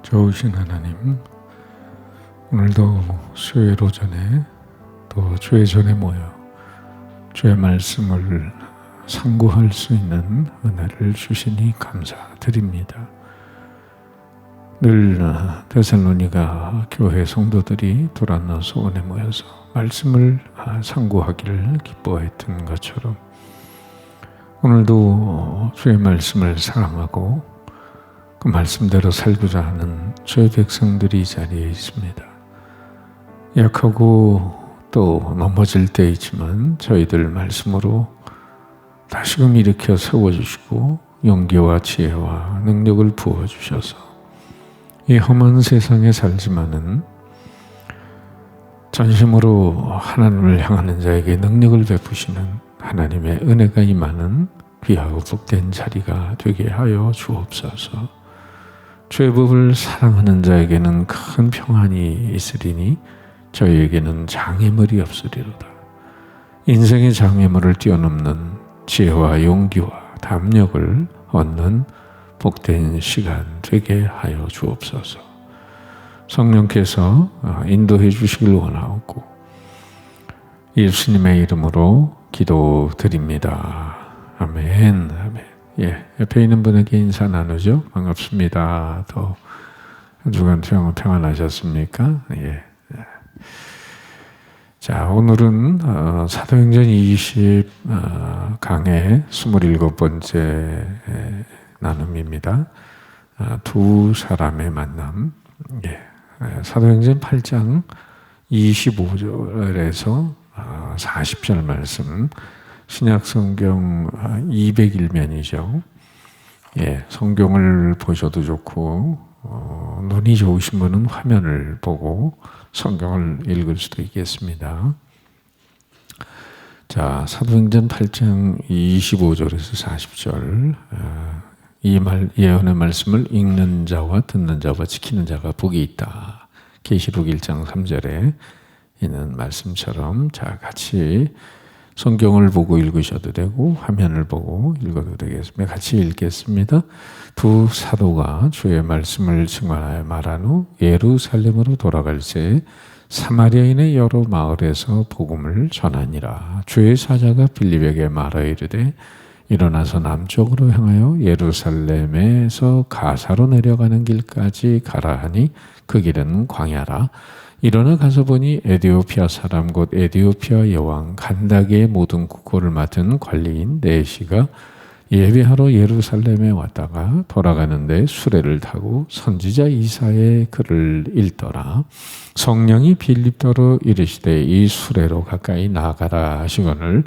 좋으신 하나님, 오늘도 수요일 오전에 또 주의 전에 모여 주의 말씀을 상고할 수 있는 은혜를 주시니 감사드립니다. 늘 데살로니가 교회 성도들이 돌아나 소원에 모여서 말씀을 상고하기를 기뻐했던 것처럼 오늘도 주의 말씀을 사랑하고 그 말씀대로 살고자 하는 주의 백성들이 이 자리에 있습니다. 약하고 또 넘어질 때이지만 저희들 말씀으로 다시금 일으켜 세워주시고 용기와 지혜와 능력을 부어주셔서 이 험한 세상에 살지만은 전심으로 하나님을 향하는 자에게 능력을 베푸시는 하나님의 은혜가 임하는 귀하고 복된 자리가 되게 하여 주옵소서. 주의 법을 사랑하는 자에게는 큰 평안이 있으리니 저희에게는 장애물이 없으리로다. 인생의 장애물을 뛰어넘는 지혜와 용기와 담력을 얻는 복된 시간 되게 하여 주옵소서. 성령께서 인도해 주시길 원하옵고 예수님의 이름으로 기도드립니다. 아멘. 아멘. 옆에 있는 분에게 인사 나누죠. 반갑습니다. 또 한 주간 평안하셨습니까? 자, 오늘은 사도행전 20 강의 27번째 나눔입니다. 두 사람의 만남. 사도행전 8장 25절에서 40절 말씀, 신약성경 201면이죠. 성경을 보셔도 좋고 눈이 좋으신 분은 화면을 보고 성경을 읽을 수도 있겠습니다. 자, 사도행전 8장 25절에서 40절 이 예언의 말씀을 읽는 자와 듣는 자와 지키는 자가 복이 있다. 계시록 1장 3절에 있는 말씀처럼 자, 같이 성경을 보고 읽으셔도 되고 화면을 보고 읽어도 되겠습니다. 같이 읽겠습니다. 두 사도가 주의 말씀을 증언하여 말한 후 예루살렘으로 돌아갈새 사마리아인의 여러 마을에서 복음을 전하니라. 주의 사자가 빌립에게 말하여 이르되 일어나서 남쪽으로 향하여 예루살렘에서 가사로 내려가는 길까지 가라 하니 그 길은 광야라. 일어나 가서 보니 에디오피아 사람 곧 에디오피아 여왕 간다게의 모든 국고를 맡은 관리인 네시가 예배하러 예루살렘에 왔다가 돌아가는데 수레를 타고 선지자 이사야의 글을 읽더라. 성령이 빌립더러 이르시되 이 수레로 가까이 나아가라 하시거늘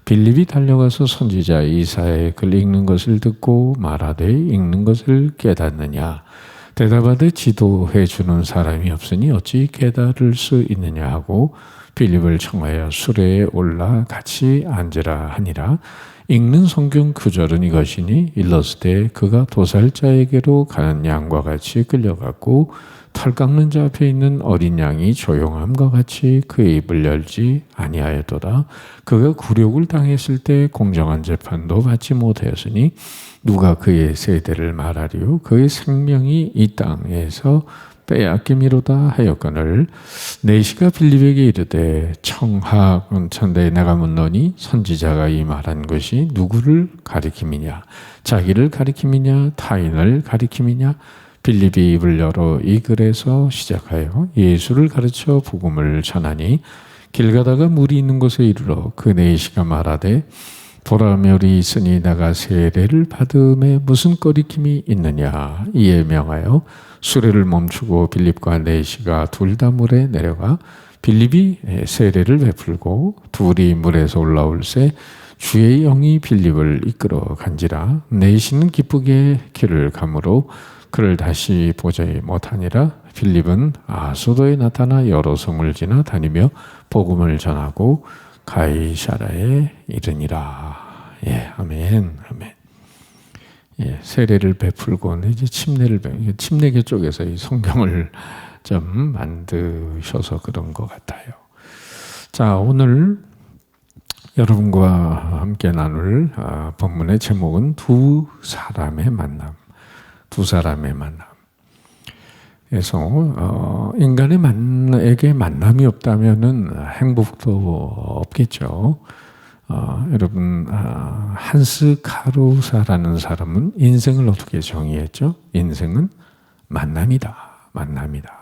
빌립이 달려가서 선지자 이사야의 글 읽는 것을 듣고 말하되 읽는 것을 깨닫느냐. 대답하되 지도해 주는 사람이 없으니 어찌 깨달을 수 있느냐 하고 빌립을 청하여 수레에 올라 같이 앉으라 하니라. 읽는 성경 구절은 이것이니 일렀을 그가 도살자에게로 가는 양과 같이 끌려갔고 털 깎는 자 앞에 있는 어린 양이 조용함과 같이 그의 입을 열지 아니하였도다. 그가 굴욕을 당했을 때 공정한 재판도 받지 못하였으니 누가 그의 세대를 말하리요. 그의 생명이 이 땅에서 빼앗김이로다 하였거늘 네시가 빌립에게 이르되 청하건천대 내가 묻노니 선지자가 이 말한 것이 누구를 가리킴이냐 자기를 가리킴이냐 타인을 가리킴이냐. 빌립이 입을 열어 이 글에서 시작하여 예수를 가르쳐 복음을 전하니 길 가다가 물이 있는 곳에 이르러 그 네시가 말하되 보라멸이 있으니 내가 세례를 받음에 무슨 거리낌이 있느냐. 이에 명하여 수레를 멈추고 빌립과 네시가 둘 다 물에 내려가 빌립이 세례를 베풀고 둘이 물에서 올라올새 주의 영이 빌립을 이끌어 간지라. 네시는 기쁘게 길을 가므로 그를 다시 보지 못하니라. 빌립은 아소도에 나타나 여러 성을 지나 다니며 복음을 전하고 가이사라에 이르니라. 아멘, 아멘. 세례를 베풀고 이제 침례교 쪽에서 이 성경을 좀 만드셔서 그런 것 같아요. 자, 오늘 여러분과 함께 나눌 본문의 제목은 두 사람의 만남. 두 사람의 만남. 그래서 인간에게 만남이 없다면은 행복도 없겠죠. 여러분, 한스 카루사라는 사람은 인생을 어떻게 정의했죠? 인생은 만남이다. 만남이다.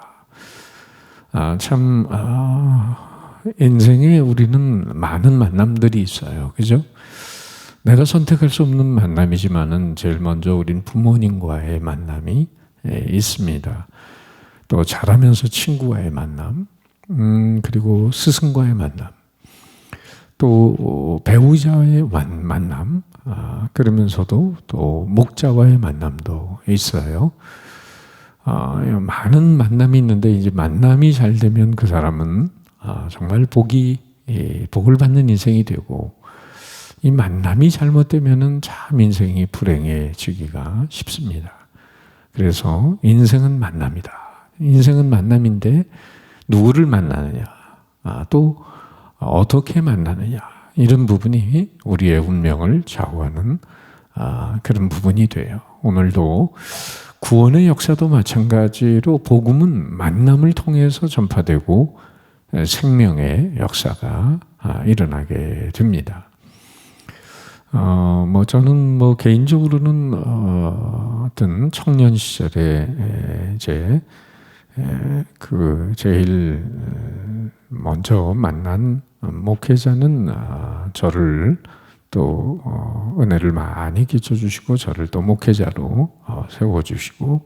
인생에 우리는 많은 만남들이 있어요. 그죠? 내가 선택할 수 없는 만남이지만은 제일 먼저 우린 부모님과의 만남이 있습니다. 또 자라면서 친구와의 만남, 그리고 스승과의 만남, 또 배우자의 만남, 그러면서도 또 목자와의 만남도 있어요. 많은 만남이 있는데 이제 만남이 잘 되면 그 사람은 정말 복을 받는 인생이 되고, 이 만남이 잘못되면은 참 인생이 불행해지기가 쉽습니다. 그래서 인생은 만남이다. 인생은 만남인데 누구를 만나느냐, 또 어떻게 만나느냐, 이런 부분이 우리의 운명을 좌우하는 그런 부분이 돼요. 오늘도 구원의 역사도 마찬가지로 복음은 만남을 통해서 전파되고 생명의 역사가 일어나게 됩니다. 저는 개인적으로는 어떤 청년 시절에 이제 제일 먼저 만난 목회자는 저를 또 은혜를 많이 끼쳐주시고 저를 또 목회자로 세워주시고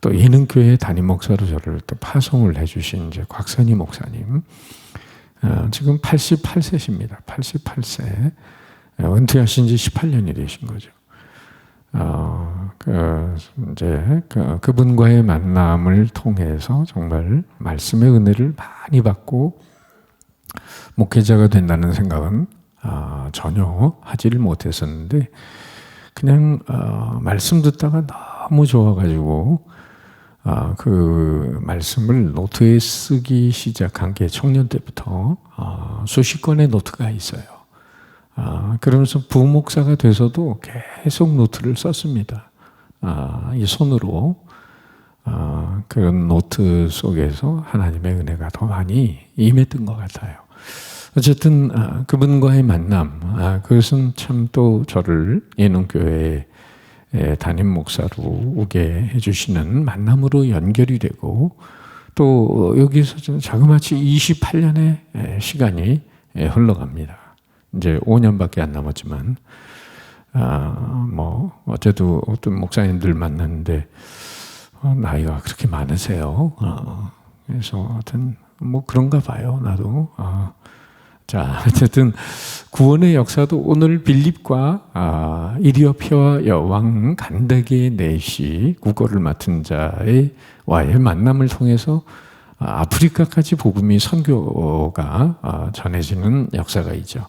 또 예능교회 담임 목사로 저를 또 파송을 해주신 이제 곽선희 목사님, 지금 88세십니다. 88세. 은퇴하신 지 18년이 되신 거죠. 그분과의 만남을 통해서 정말 말씀의 은혜를 많이 받고 목회자가 된다는 생각은 전혀 하지를 못했었는데, 그냥 말씀 듣다가 너무 좋아가지고 그 말씀을 노트에 쓰기 시작한 게 청년 때부터 수십 건의 노트가 있어요. 그러면서 부목사가 돼서도 계속 노트를 썼습니다. 이 손으로. 그런 노트 속에서 하나님의 은혜가 더 많이 임했던 것 같아요. 어쨌든 그분과의 만남, 그것은 참 또 저를 예능교회 담임 목사로 오게 해주시는 만남으로 연결이 되고, 또 여기서 자그마치 28년의 시간이 흘러갑니다. 이제 5년밖에 안 남았지만, 어제도 어떤 목사님들 만났는데, 나이가 그렇게 많으세요. 그래서 하여튼, 그런가 봐요, 나도. 자, 어쨌든, 구원의 역사도 오늘 빌립과 이디오피아 여왕 간다게 넷이 국어를 맡은 자와의 만남을 통해서 아프리카까지 복음이 선교가 전해지는 역사가 있죠.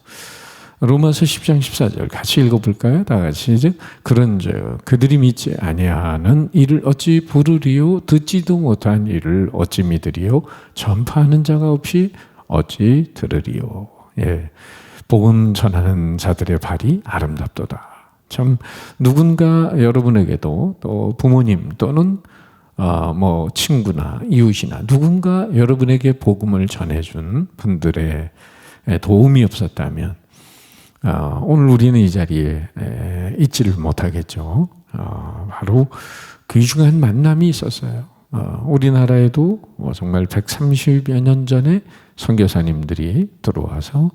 로마서 10장 14절 같이 읽어볼까요? 다 같이. 이제 그런즉 그들이 믿지 아니하는 이를 어찌 부르리요? 듣지도 못한 이를 어찌 믿으리요? 전파하는 자가 없이 어찌 들으리요? 예, 복음 전하는 자들의 발이 아름답도다. 참 누군가 여러분에게도 또 부모님 또는 친구나 이웃이나 누군가 여러분에게 복음을 전해준 분들의 도움이 없었다면 오늘 우리는 이 자리에 있지를 못하겠죠. 바로 귀중한 만남이 있었어요. 우리나라에도 정말 130여 년 전에 선교사님들이 들어와서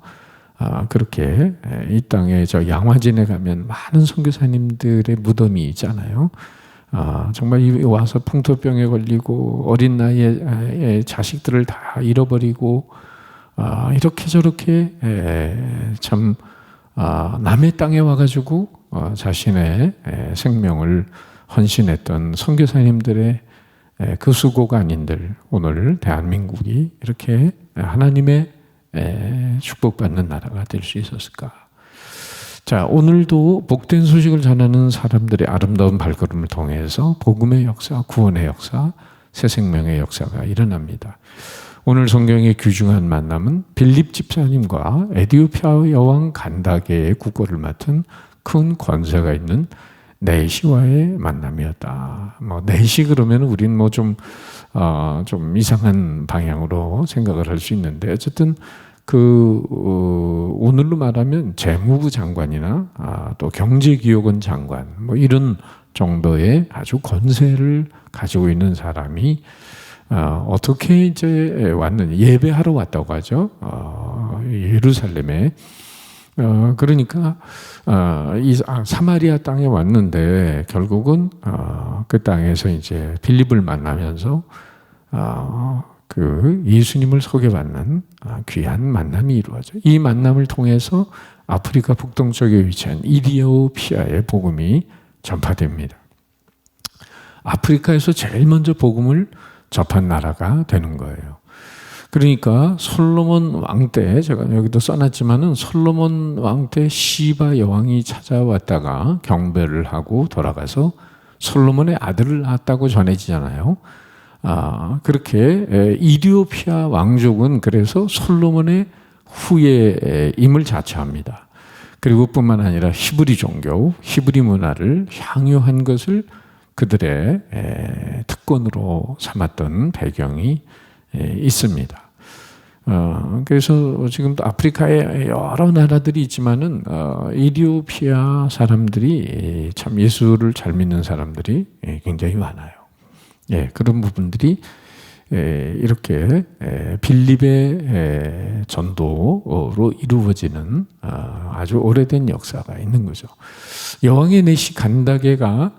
그렇게 이 땅에 저 양화진에 가면 많은 선교사님들의 무덤이 있잖아요. 정말 와서 풍토병에 걸리고 어린 나이에 자식들을 다 잃어버리고 이렇게 저렇게 참 남의 땅에 와가지고 자신의 생명을 헌신했던 선교사님들의 그 수고관인들, 오늘 대한민국이 이렇게 하나님의 축복받는 나라가 될 수 있었을까? 자, 오늘도 복된 소식을 전하는 사람들의 아름다운 발걸음을 통해서 복음의 역사, 구원의 역사, 새 생명의 역사가 일어납니다. 오늘 성경의 귀중한 만남은 빌립 집사님과 에디오피아 여왕 간다게의 국고를 맡은 큰 권세가 있는 내시와의 만남이었다. 뭐 내시 그러면 우리는 뭐 좀 이상한 방향으로 생각을 할 수 있는데 어쨌든 오늘로 말하면 재무부 장관이나 또 경제기획원 장관 뭐 이런 정도의 아주 권세를 가지고 있는 사람이 어떻게 이제 왔느냐 예배하러 왔다고 하죠. 예루살렘에 그러니까 사마리아 땅에 왔는데 결국은 그 땅에서 이제 빌립을 만나면서 그 예수님을 소개받는 귀한 만남이 이루어져. 이 만남을 통해서 아프리카 북동쪽에 위치한 이디오피아의 복음이 전파됩니다. 아프리카에서 제일 먼저 복음을 접한 나라가 되는 거예요. 그러니까 솔로몬 왕 때 제가 여기도 써놨지만은 솔로몬 왕 때 시바 여왕이 찾아왔다가 경배를 하고 돌아가서 솔로몬의 아들을 낳았다고 전해지잖아요. 그렇게 이디오피아 왕족은 그래서 솔로몬의 후예임을 자처합니다. 그리고 뿐만 아니라 히브리 종교, 히브리 문화를 향유한 것을 그들의 특권으로 삼았던 배경이 있습니다. 그래서 지금도 아프리카에 여러 나라들이 있지만은 이디오피아 사람들이 참 예수를 잘 믿는 사람들이 굉장히 많아요. 그런 부분들이 이렇게 빌립의 전도로 이루어지는 아주 오래된 역사가 있는 거죠. 여왕의 내시 간다게가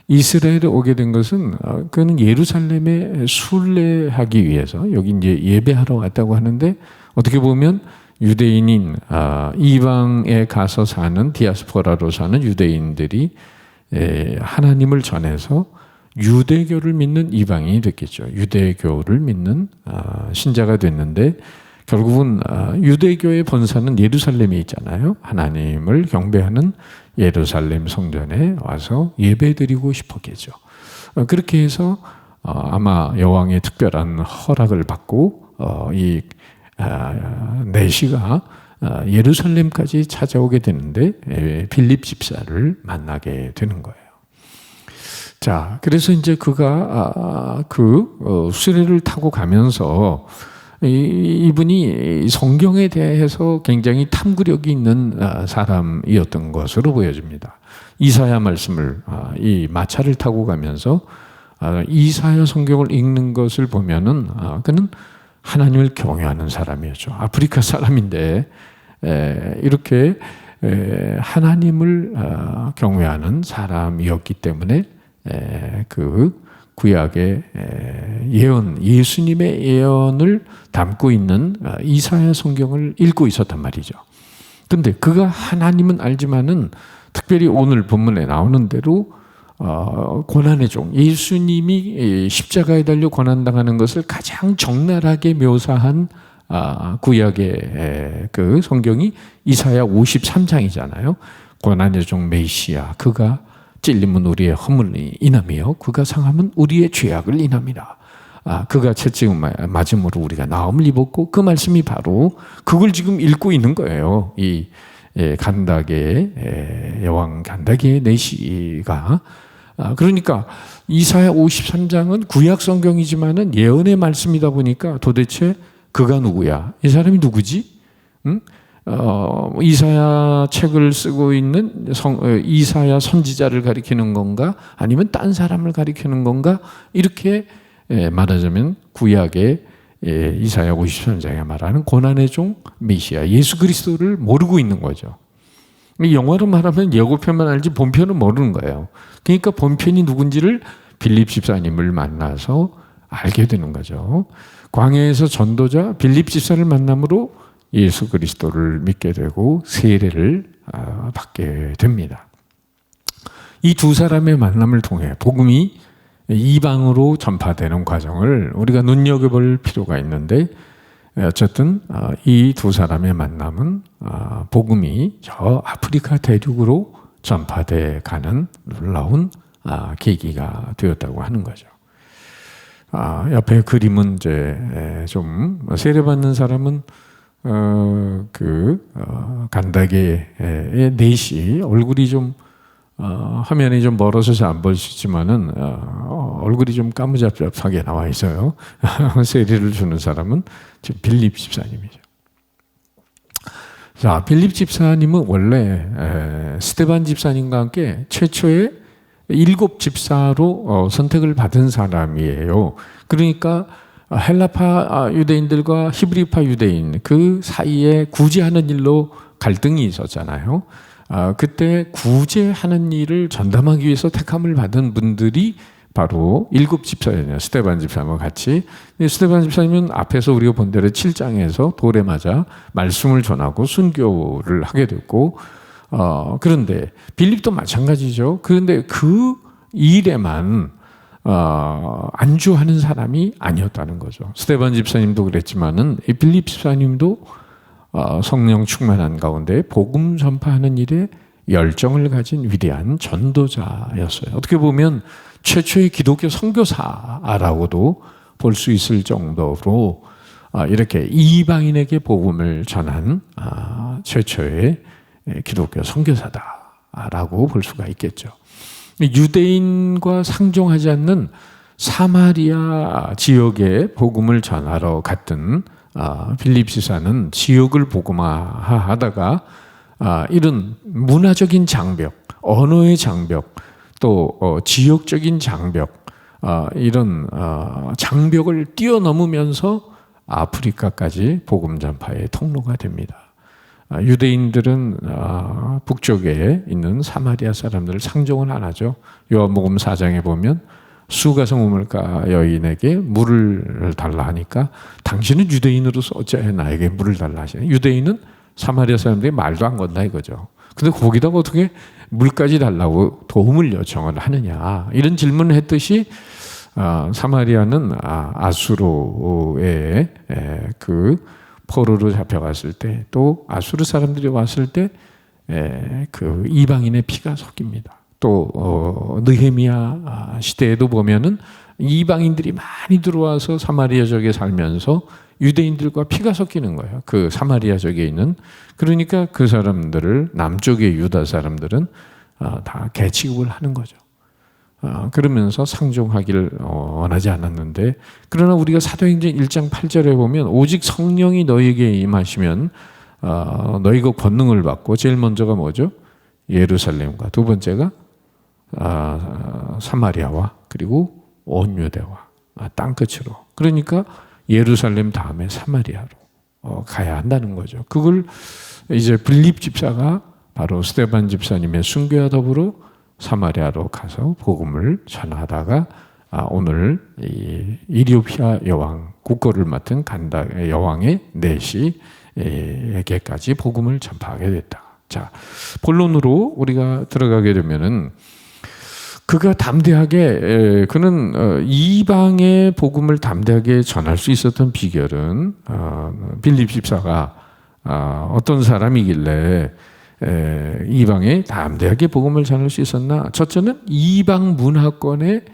이스라엘에 오게 된 것은 그는 예루살렘에 순례하기 위해서 여기 이제 예배하러 왔다고 하는데 어떻게 보면 유대인인 이방에 가서 사는 디아스포라로 사는 유대인들이 하나님을 전해서 유대교를 믿는 이방인이 됐겠죠. 유대교를 믿는 신자가 됐는데 결국은 유대교의 본사는 예루살렘에 있잖아요. 하나님을 경배하는 예루살렘 성전에 와서 예배드리고 싶었겠죠. 그렇게 해서 아마 여왕의 특별한 허락을 받고 이 내시가 예루살렘까지 찾아오게 되는데 빌립 집사를 만나게 되는 거예요. 자, 그래서 이제 그가 수레를 타고 가면서 이분이 성경에 대해서 굉장히 탐구력이 있는 사람이었던 것으로 보여집니다. 이사야 말씀을 이 마차를 타고 가면서 이사야 성경을 읽는 것을 보면은 그는 하나님을 경외하는 사람이었죠. 아프리카 사람인데 이렇게 하나님을 경외하는 사람이었기 때문에 그 구약의 예언, 예수님의 예언을 담고 있는 이사야 성경을 읽고 있었단 말이죠. 근데 그가 하나님은 알지만은 특별히 오늘 본문에 나오는 대로 고난의 종, 예수님이 십자가에 달려 고난당하는 것을 가장 적나라하게 묘사한 구약의 그 성경이 이사야 53장이잖아요. 고난의 종 메시아, 그가 찔림은 우리의 허물이 인함이요 그가 상함은 우리의 죄악을 인함이라. 그가 채찍을 맞음으로 우리가 나음을 입었고, 그 말씀이 바로 그걸 지금 읽고 있는 거예요. 이 간다게 여왕 간다게 내시가. 그러니까 이사야 53장은 구약 성경이지만은 예언의 말씀이다 보니까 도대체 그가 누구야? 이 사람이 누구지? 응? 이사야 책을 쓰고 있는 이사야 선지자를 가리키는 건가? 아니면 딴 사람을 가리키는 건가? 이렇게 말하자면 구약의 이사야 53장에 말하는 고난의 종 메시아 예수 그리스도를 모르고 있는 거죠. 영어로 말하면 예고편만 알지 본편은 모르는 거예요. 그러니까 본편이 누군지를 빌립 집사님을 만나서 알게 되는 거죠. 광야에서 전도자 빌립 집사를 만남으로 예수 그리스도를 믿게 되고 세례를 받게 됩니다. 이 두 사람의 만남을 통해 복음이 이방으로 전파되는 과정을 우리가 눈여겨볼 필요가 있는데, 어쨌든 이 두 사람의 만남은 복음이 저 아프리카 대륙으로 전파돼 가는 놀라운 계기가 되었다고 하는 거죠. 옆에 그림은 이제 좀 세례받는 사람은 간다게의 넷이 얼굴이 좀 화면이 좀 멀어서 잘 안 보이시지만은 얼굴이 좀 까무잡잡하게 나와 있어요. 세례를 주는 사람은 지금 빌립 집사님이죠. 자, 빌립 집사님은 원래 스데반 집사님과 함께 최초의 7 집사로 선택을 받은 사람이에요. 그러니까 헬라파 유대인들과 히브리파 유대인 그 사이에 구제하는 일로 갈등이 있었잖아요. 그때 구제하는 일을 전담하기 위해서 택함을 받은 분들이 바로 7 집사예요. 스데반 집사님과 같이. 스데반 집사님은 앞에서 우리가 본 대로 7장에서 돌에 맞아 말씀을 전하고 순교를 하게 됐고, 그런데 빌립도 마찬가지죠. 그런데 그 일에만 안주하는 사람이 아니었다는 거죠. 스데반 집사님도 그랬지만은 이 빌립 집사님도 성령 충만한 가운데 복음 전파하는 일에 열정을 가진 위대한 전도자였어요. 어떻게 보면 최초의 기독교 선교사라고도 볼 수 있을 정도로 이렇게 이방인에게 복음을 전한 최초의 기독교 선교사다라고 볼 수가 있겠죠. 유대인과 상종하지 않는 사마리아 지역에 복음을 전하러 갔던 빌립 지사는 지역을 복음화하다가 이런 문화적인 장벽, 언어의 장벽, 또 지역적인 장벽, 이런 장벽을 뛰어넘으면서 아프리카까지 복음 전파의 통로가 됩니다. 유대인들은 북쪽에 있는 사마리아 사람들을 상종을 안 하죠. 요한복음 4장에 보면 수가성 우물가 여인에게 물을 달라 하니까 당신은 유대인으로서 어찌하여 나에게 물을 달라 하시네. 유대인은 사마리아 사람들이 말도 안 건다 이거죠. 근데 거기다가 어떻게 물까지 달라고 도움을 요청을 하느냐, 이런 질문을 했듯이 사마리아는 아수르의 그 포로로 잡혀갔을 때, 또 아수르 사람들이 왔을 때 그 이방인의 피가 섞입니다. 또 느헤미야 시대에도 보면은 이방인들이 많이 들어와서 사마리아 지역에 살면서 유대인들과 피가 섞이는 거예요. 그 사마리아 지역에 있는. 그러니까 그 사람들을, 남쪽의 유다 사람들은 다 개취급을 하는 거죠. 그러면서 상종하기를 원하지 않았는데, 그러나 우리가 사도행전 1장 8절에 보면 오직 성령이 너희에게 임하시면 너희가 권능을 받고, 제일 먼저가 뭐죠? 예루살렘과 두 번째가 사마리아와 그리고 온 유대와 땅끝으로. 그러니까 예루살렘 다음에 사마리아로 가야 한다는 거죠. 그걸 이제 빌립 집사가 바로 스데반 집사님의 순교와 더불어 사마리아로 가서 복음을 전하다가 오늘 이 이디오피아 여왕, 국거를 맡은 간다 여왕의 내시에게까지 복음을 전파하게 됐다. 자, 본론으로 우리가 들어가게 되면은 그가 담대하게, 그는 이방의 복음을 담대하게 전할 수 있었던 비결은 빌립 집사가 어떤 사람이길래 이방에 담대하게 복음을 전할 수 있었나? 첫째는 이방 문화권에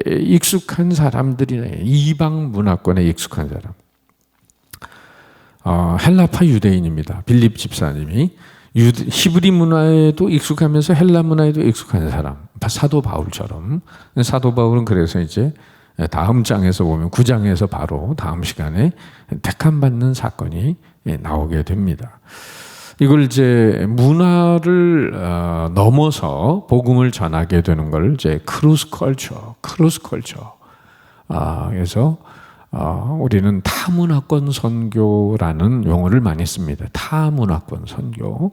익숙한 사람들이네. 이방 문화권에 익숙한 사람. 헬라파 유대인입니다. 빌립 집사님이. 히브리 문화에도 익숙하면서 헬라 문화에도 익숙한 사람. 사도 바울처럼. 사도 바울은 그래서 이제 다음 장에서 보면 9장에서 바로 다음 시간에 택함 받는 사건이 나오게 됩니다. 이걸 이제 문화를 넘어서 복음을 전하게 되는 걸 이제 크로스 컬처. 그래서 우리는 타문화권 선교라는 용어를 많이 씁니다. 타문화권 선교.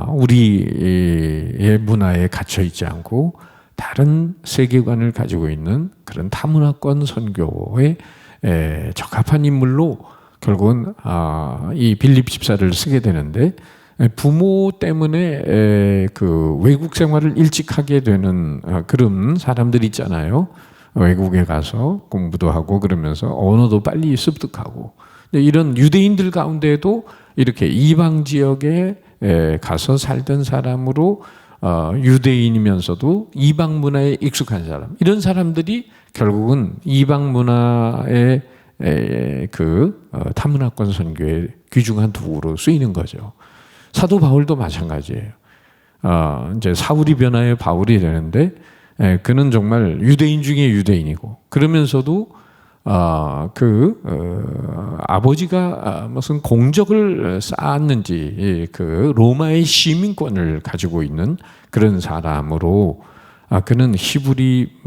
우리의 문화에 갇혀 있지 않고 다른 세계관을 가지고 있는 그런 타문화권 선교에 적합한 인물로 결국은 이 빌립 집사를 쓰게 되는데, 부모 때문에 그 외국 생활을 일찍 하게 되는 그런 사람들 있잖아요. 외국에 가서 공부도 하고 그러면서 언어도 빨리 습득하고, 이런 유대인들 가운데도 이렇게 이방 지역에 가서 살던 사람으로 유대인이면서도 이방 문화에 익숙한 사람, 이런 사람들이 결국은 이방 문화의 그 타문화권 선교의 귀중한 도구로 쓰이는 거죠. 사도 바울도 마찬가지예요. 이제 사울이 변하여 바울이 되는데, 그는 정말 유대인 중에 유대인이고, 그러면서도 아버지가 무슨 공적을 쌓았는지 그 로마의 시민권을 가지고 있는 그런 사람으로, 그는 히브리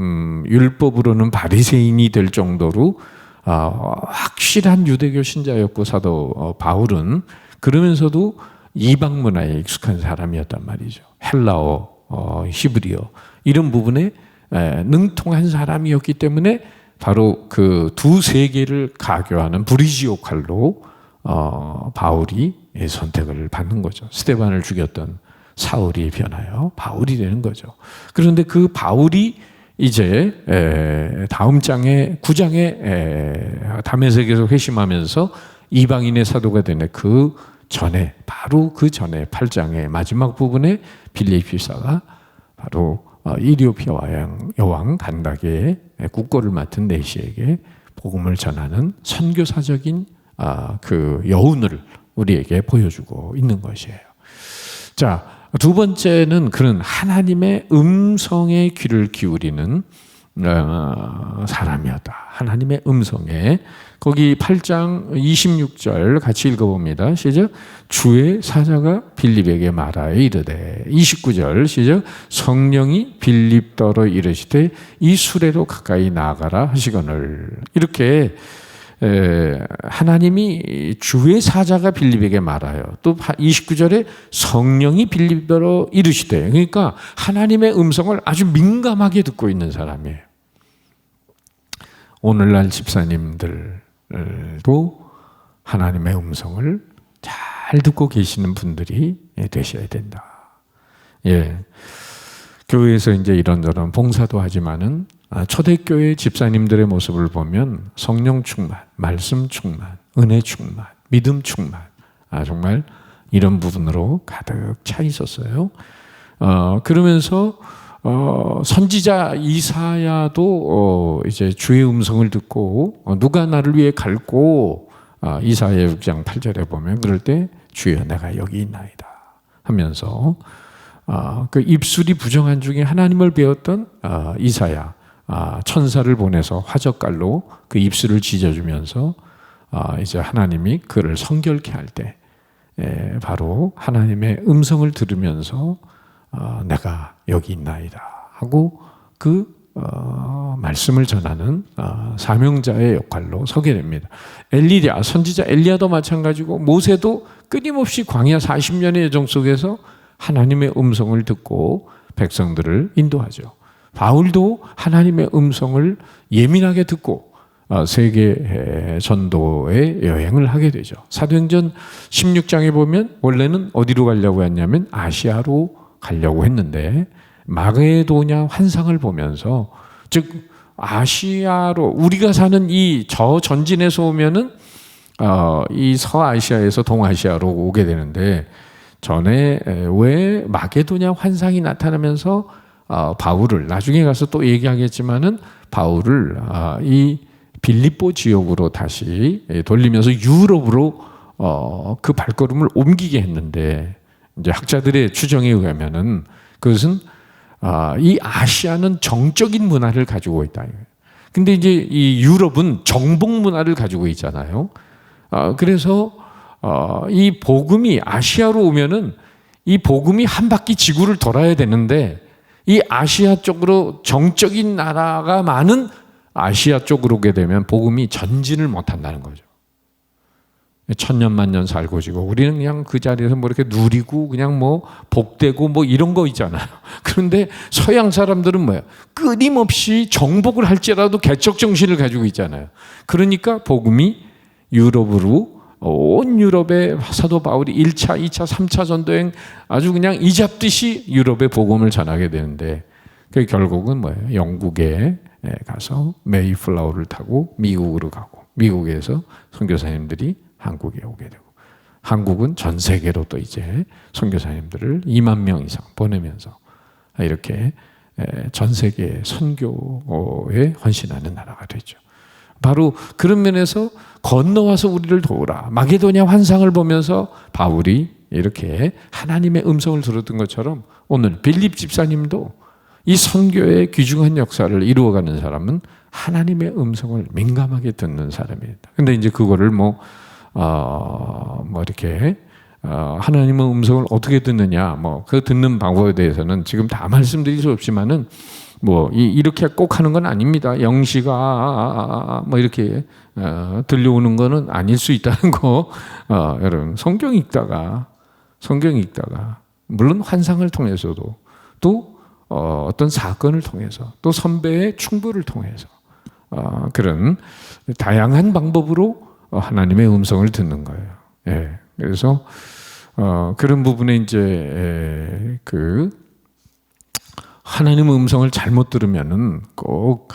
율법으로는 바리새인이 될 정도로 확실한 유대교 신자였고, 사도 바울은 그러면서도 이방 문화에 익숙한 사람이었단 말이죠. 헬라어, 히브리어 이런 부분에 능통한 사람이었기 때문에 바로 그 두 세계를 가교하는 브리지 역할로 바울이 선택을 받는 거죠. 스데반을 죽였던 사울이 변하여 바울이 되는 거죠. 그런데 그 바울이 이제 다음 장에 9장에 다메섹에서 회심하면서 이방인의 사도가 되는 그 전에, 바로 그 전에 8장의 마지막 부분에 빌립보사가 바로 이디오피아 여왕 간다게의 국고를 맡은 내시에게 복음을 전하는 선교사적인 그 여운을 우리에게 보여주고 있는 것이에요. 자, 두 번째는 그런 하나님의 음성에 귀를 기울이는 사람이었다. 하나님의 음성에, 거기 8장 26절 같이 읽어봅니다. 시작. 주의 사자가 빌립에게 말하여 이르되, 29절 시작. 성령이 빌립더러 이르시되 이 수레로 가까이 나아가라 하시거늘. 이렇게 하나님이 주의 사자가 빌립에게 말하여, 또 29절에 성령이 빌립더러 이르시되, 그러니까 하나님의 음성을 아주 민감하게 듣고 있는 사람이에요. 오늘날 집사님들도 하나님의 음성을 잘 듣고 계시는 분들이 되셔야 된다. 교회에서 이제 이런저런 봉사도 하지만은 초대교회 집사님들의 모습을 보면 성령 충만, 말씀 충만, 은혜 충만, 믿음 충만, 정말 이런 부분으로 가득 차 있었어요. 그러면서 선지자 이사야도 이제 주의 음성을 듣고, 누가 나를 위해 갈고, 이사야 6장 8절에 보면 그럴 때 주여 내가 여기 있나이다 하면서 그 입술이 부정한 중에 하나님을 배웠던 이사야, 천사를 보내서 화젓갈로 그 입술을 찢어주면서 이제 하나님이 그를 성결케 할 때 바로 하나님의 음성을 들으면서 내가 여기 있나이다 하고 그 말씀을 전하는 사명자의 역할로 서게 됩니다. 엘리야, 선지자 엘리야도 마찬가지고, 모세도 끊임없이 광야 40년의 여정 속에서 하나님의 음성을 듣고 백성들을 인도하죠. 바울도 하나님의 음성을 예민하게 듣고 세계 전도의 여행을 하게 되죠. 사도행전 16장에 보면 원래는 어디로 가려고 했냐면 아시아로 가려고 했는데, 마게도냐 환상을 보면서, 즉 아시아로, 우리가 사는 이 저 전진에서 오면은 이 서아시아에서 동아시아로 오게 되는데, 전에 왜 마게도냐 환상이 나타나면서 바울을, 나중에 가서 또 얘기하겠지만은 바울을 이 빌립보 지역으로 다시 돌리면서 유럽으로 그 발걸음을 옮기게 했는데, 이제 학자들의 추정에 의하면은 그것은 이 아시아는 정적인 문화를 가지고 있다. 근데 이제 이 유럽은 정복 문화를 가지고 있잖아요. 그래서 이 복음이 아시아로 오면은 이 복음이 한 바퀴 지구를 돌아야 되는데, 이 아시아 쪽으로 정적인 나라가 많은 아시아 쪽으로 오게 되면 복음이 전진을 못 한다는 거죠. 천년만년 살고 지고, 우리는 그냥 그 자리에서 뭐 이렇게 누리고 그냥 뭐 복되고 뭐 이런 거 있잖아요. 그런데 서양 사람들은 뭐야? 끊임없이 정복을 할지라도 개척 정신을 가지고 있잖아요. 그러니까 복음이 유럽으로, 온 유럽에 사도 바울이 1차, 2차, 3차 전도행 아주 그냥 이잡듯이 유럽의 복음을 전하게 되는데, 그 결국은 뭐예요? 영국에 가서 메이플라워를 타고 미국으로 가고, 미국에서 선교사님들이 한국에 오게 되고, 한국은 전 세계로 또 이제 선교사님들을 2만 명 이상 보내면서 이렇게 전 세계 선교에 헌신하는 나라가 되죠. 바로 그런 면에서 건너와서 우리를 도우라, 마게도냐 환상을 보면서 바울이 이렇게 하나님의 음성을 들었던 것처럼 오늘 빌립 집사님도 이 선교의 귀중한 역사를 이루어가는 사람은 하나님의 음성을 민감하게 듣는 사람입니다. 근데 이제 그거를 이렇게 하나님의 음성을 어떻게 듣느냐, 그 듣는 방법에 대해서는 지금 다 말씀드릴 수 없지만은 이렇게 꼭 하는 건 아닙니다. 영시가 이렇게 들려오는 거는 아닐 수 있다는 거. 여러분 성경 읽다가 물론 환상을 통해서도 또 어떤 사건을 통해서 또 선배의 충고를 통해서 그런 다양한 방법으로 하나님의 음성을 듣는 거예요. 예. 그래서 그런 부분에 이제 하나님의 음성을 잘못 들으면은 꼭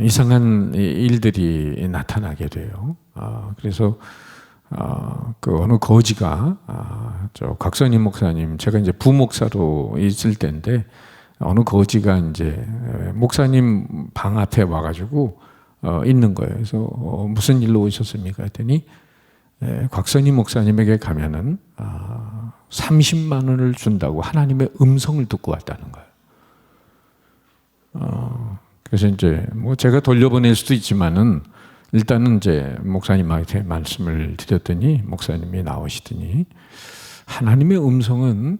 이상한 일들이 나타나게 돼요. 그래서 어느 거지가 저 곽선임 목사님, 제가 이제 부목사로 있을 때인데 어느 거지가 이제 목사님 방 앞에 와가지고 있는 거예요. 그래서 무슨 일로 오셨습니까? 했더니 곽선임 목사님에게 가면은 30만 원을 준다고 하나님의 음성을 듣고 왔다는 거예요. 그래서 이제 제가 돌려보낼 수도 있지만은 일단은 이제 목사님한테 말씀을 드렸더니 목사님이 나오시더니 하나님의 음성은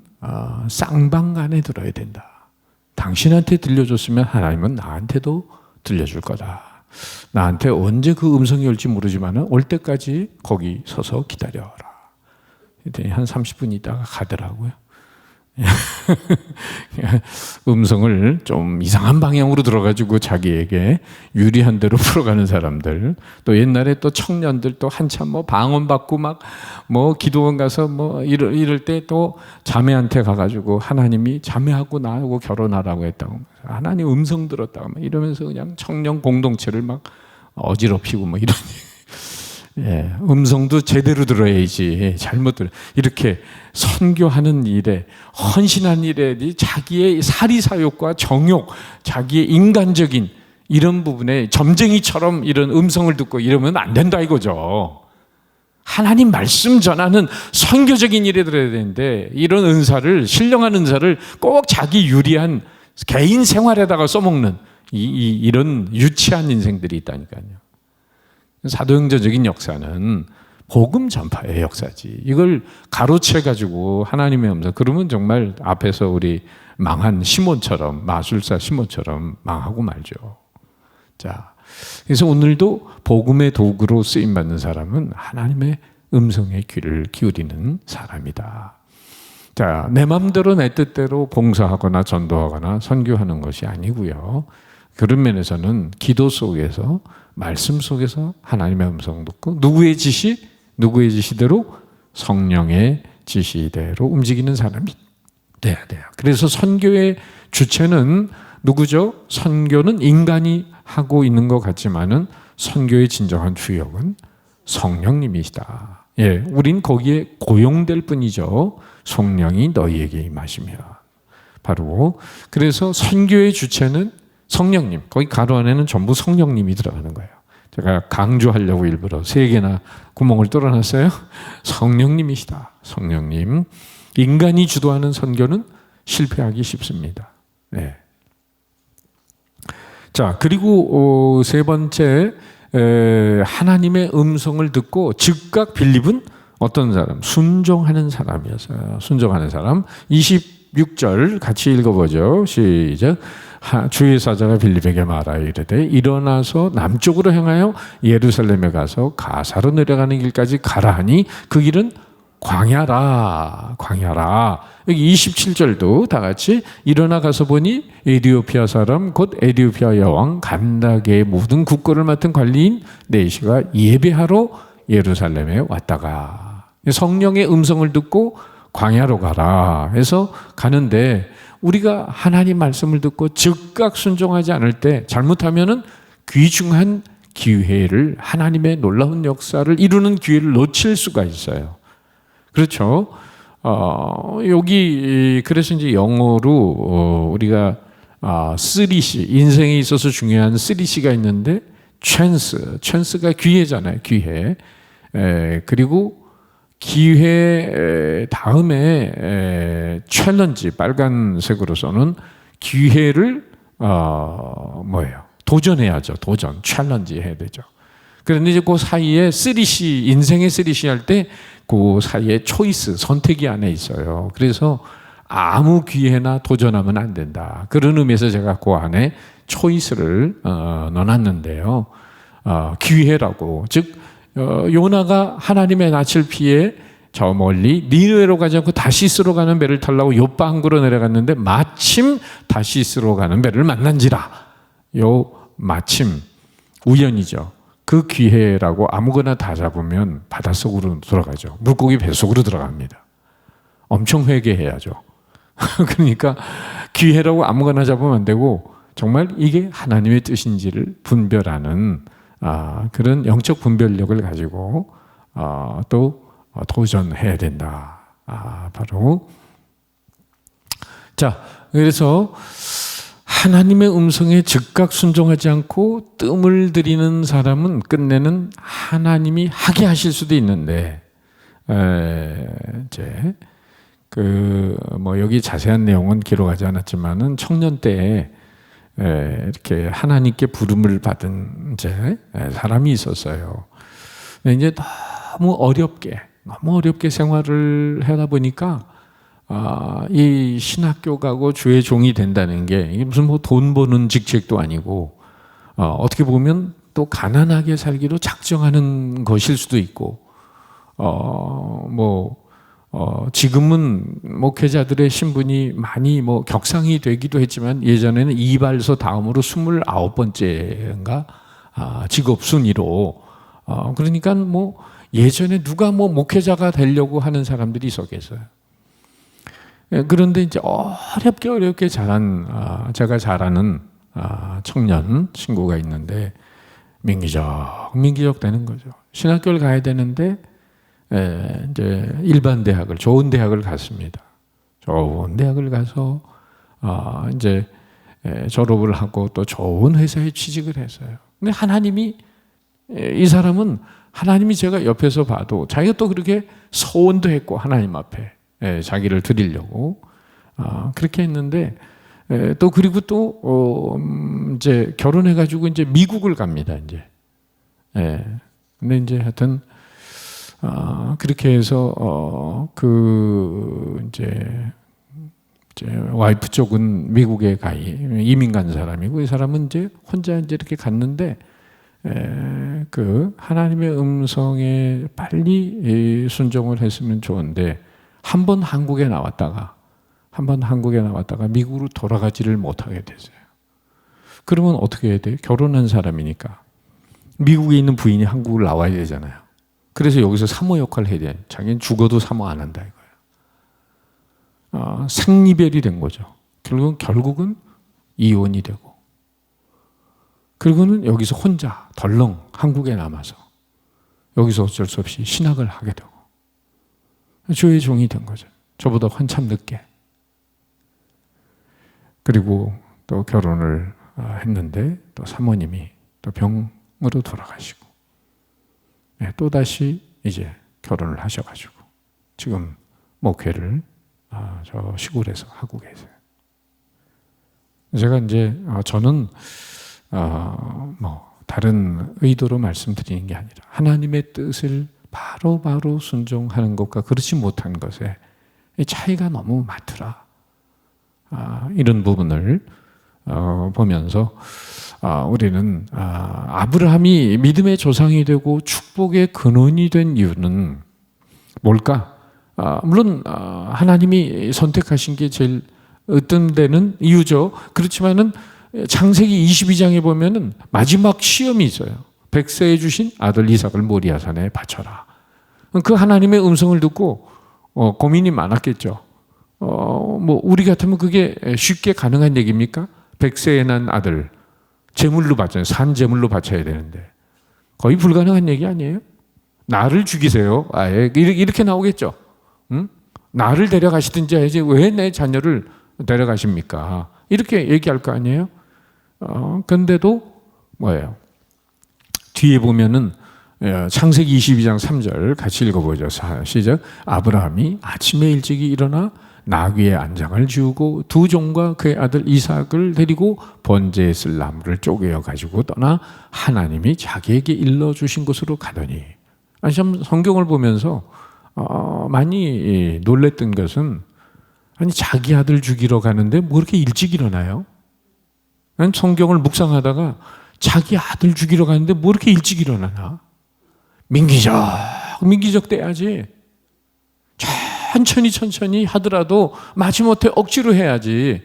쌍방간에 들어야 된다. 당신한테 들려줬으면 하나님은 나한테도 들려줄 거다. 나한테 언제 그 음성이 올지 모르지만 올 때까지 거기 서서 기다려라. 그랬더니 한 30분 있다가 가더라고요. 음성을 좀 이상한 방향으로 들어가지고 자기에게 유리한 대로 풀어가는 사람들, 또 옛날에 또 청년들 또 한참 방언 받고 기도원 가서 이럴 때 또 자매한테 가가지고 하나님이 자매하고 나하고 결혼하라고 했다고, 하나님 음성 들었다고 이러면서 그냥 청년 공동체를 어지럽히고 이런. 예, 음성도 제대로 들어야지. 잘못 들어. 이렇게 선교하는 일에, 헌신한 일에 자기의 사리사욕과 정욕, 자기의 인간적인 이런 부분에 점쟁이처럼 이런 음성을 듣고 이러면 안 된다 이거죠. 하나님 말씀 전하는 선교적인 일에 들어야 되는데 이런 은사를, 신령한 은사를 꼭 자기 유리한 개인 생활에다가 써먹는 이런 유치한 인생들이 있다니까요. 사도행전적인 역사는 복음 전파의 역사지. 이걸 가로채가지고 하나님의 음성, 그러면 정말 앞에서 우리 망한 시몬처럼, 마술사 시몬처럼 망하고 말죠. 자, 그래서 오늘도 복음의 도구로 쓰임받는 사람은 하나님의 음성의 귀를 기울이는 사람이다. 자, 내 마음대로 내 뜻대로 봉사하거나 전도하거나 선교하는 것이 아니고요. 그런 면에서는 기도 속에서, 말씀 속에서 하나님의 음성 듣고 누구의 지시대로, 성령의 지시대로 움직이는 사람이 돼야 돼요. 그래서 선교의 주체는 누구죠? 선교는 인간이 하고 있는 것 같지만은 선교의 진정한 주역은 성령님이시다. 예, 우린 거기에 고용될 뿐이죠. 성령이 너희에게 임하시며. 바로 그래서 선교의 주체는 성령님, 거기 가로 안에는 전부 성령님이 들어가는 거예요. 제가 강조하려고 일부러 3개나 구멍을 뚫어놨어요. 성령님이시다. 성령님. 인간이 주도하는 선교는 실패하기 쉽습니다. 네. 자, 그리고 세 번째, 하나님의 음성을 듣고 즉각 빌립은 어떤 사람? 순종하는 사람이었어요. 순종하는 사람. 26절 같이 읽어보죠. 시작. 주의 사자가 빌립에게 말하여 이르되 일어나서 남쪽으로 향하여 예루살렘에 가서 가사로 내려가는 길까지 가라 하니 그 길은 광야라. 여기 27절도 다 같이 일어나 가서 보니 에디오피아 사람 곧 에디오피아 여왕 간다게의 모든 국고를 맡은 관리인 네시가 예배하러 예루살렘에 왔다가, 성령의 음성을 듣고 광야로 가라 해서 가는데, 우리가 하나님 말씀을 듣고 즉각 순종하지 않을 때 잘못하면은 귀중한 기회를, 하나님의 놀라운 역사를 이루는 기회를 놓칠 수가 있어요. 그렇죠? 여기 그래서 이제 영어로 우리가 3C, 인생에 있어서 중요한 3C가 있는데 chance가 기회잖아요. 기회. 그리고 기회 다음에 챌린지 빨간색으로서는 기회를 뭐예요? 도전해야죠. 도전, 챌린지 해야 되죠. 그런데 이제 그 사이에 3C, 인생의 3C 할 때 그 사이에 초이스, 선택이 안에 있어요. 그래서 아무 기회나 도전하면 안 된다. 그런 의미에서 제가 그 안에 초이스를 넣어놨는데요. 기회라고. 즉, 요나가 하나님의 낯을 피해 저 멀리 니느웨로 가지 않고 다시스로 가는 배를 타려고 요빠 항구로 내려갔는데 마침 다시스로 가는 배를 만난지라. 요 마침 우연이죠. 그 기회라고 아무거나 다 잡으면 바닷속으로 들어가죠. 물고기 뱃속으로 들어갑니다. 엄청 회개해야죠. 그러니까 기회라고 아무거나 잡으면 안 되고 정말 이게 하나님의 뜻인지를 분별하는 그런 영적 분별력을 가지고 또 도전해야 된다. 바로 자, 그래서 하나님의 음성에 즉각 순종하지 않고 뜸을 들이는 사람은 끝내는 하나님이 하게 하실 수도 있는데, 이제 뭐 여기 자세한 내용은 기록하지 않았지만은 청년 때에 이렇게 하나님께 부름을 받은 이제 사람이 있었어요. 근데 이제 너무 어렵게 생활을 하다 보니까 이 신학교 가고 주의 종이 된다는 게 이게 무슨 뭐 돈 버는 직책도 아니고 어떻게 보면 또 가난하게 살기로 작정하는 것일 수도 있고 지금은 목회자들의 신분이 많이 뭐 격상이 되기도 했지만 예전에는 이발소 다음으로 29번째인가 직업 순위로 그러니까 뭐 예전에 누가 뭐 목회자가 되려고 하는 사람들이 있었겠어요. 그런데 이제 어렵게 자란 제가 잘 아는 청년 친구가 있는데 민기적 되는 거죠. 신학교를 가야 되는데 이제 일반 대학을 좋은 대학을 갔습니다. 좋은 대학을 가서 이제 졸업을 하고 또 좋은 회사에 취직을 했어요. 근데 하나님이 이 사람은 하나님이 제가 옆에서 봐도 자기가 또 그렇게 소원도 했고 하나님 앞에 자기를 드리려고 그렇게 했는데 또 그리고 또 이제 결혼해가지고 이제 미국을 갑니다. 이제 근데 이제 하여튼 그렇게 해서 이제 와이프 쪽은 미국에 이민 간 사람이고 이 사람은 이제 혼자 이제 이렇게 갔는데 그 하나님의 음성에 빨리 순종을 했으면 좋은데 한 번 한국에 나왔다가 미국으로 돌아가지를 못하게 됐어요. 그러면 어떻게 해야 돼요? 결혼한 사람이니까 미국에 있는 부인이 한국을 나와야 되잖아요. 그래서 여기서 사모 역할을 해야 돼요. 자기는 죽어도 사모 안 한다 이거예요. 생이별이 된 거죠. 결국은 이혼이 되고 그리고는 여기서 혼자 덜렁 한국에 남아서 여기서 어쩔 수 없이 신학을 하게 되고 주의 종이 된 거죠. 저보다 한참 늦게. 그리고 또 결혼을 했는데 또 사모님이 또 병으로 돌아가시고 또다시 이제 결혼을 하셔가지고 지금 목회를 저 시골에서 하고 계세요. 제가 이제 저는 뭐 다른 의도로 말씀드리는 게 아니라 하나님의 뜻을 바로 순종하는 것과 그렇지 못한 것에 차이가 너무 많더라. 이런 부분을 보면서 우리는 아브라함이 믿음의 조상이 되고 축복의 근원이 된 이유는 뭘까? 물론 하나님이 선택하신 게 제일 으뜸되는 이유죠. 그렇지만은 창세기 22장에 보면은 마지막 시험이 있어요. 백세에 주신 아들 이삭을 모리아산에 바쳐라. 그 하나님의 음성을 듣고 고민이 많았겠죠. 뭐 우리 같으면 그게 쉽게 가능한 얘기입니까? 백세에 난 아들 제물로 바쳐요. 산 제물로 바쳐야 되는데 거의 불가능한 얘기 아니에요? 나를 죽이세요. 아예 이렇게 나오겠죠. 응? 나를 데려가시든지 해야지 왜 내 자녀를 데려가십니까? 이렇게 얘기할 거 아니에요? 근데도 뭐예요? 뒤에 보면은 창세기 22장 3절 같이 읽어보죠. 시작. 아브라함이 아침에 일찍이 일어나 나귀의 안장을 지우고 두 종과 그의 아들 이삭을 데리고 번제에 쓸 나무를 쪼개어 가지고 떠나 하나님이 자기에게 일러주신 곳으로 가더니, 참 성경을 보면서 많이 놀랬던 것은, 아니 자기 아들 죽이러 가는데 뭐 그렇게 일찍 일어나요? 난 성경을 묵상하다가 자기 아들 죽이러 가는데 뭐 그렇게 일찍 일어나나? 민기적 돼야지. 천천히 하더라도 마지못해 억지로 해야지.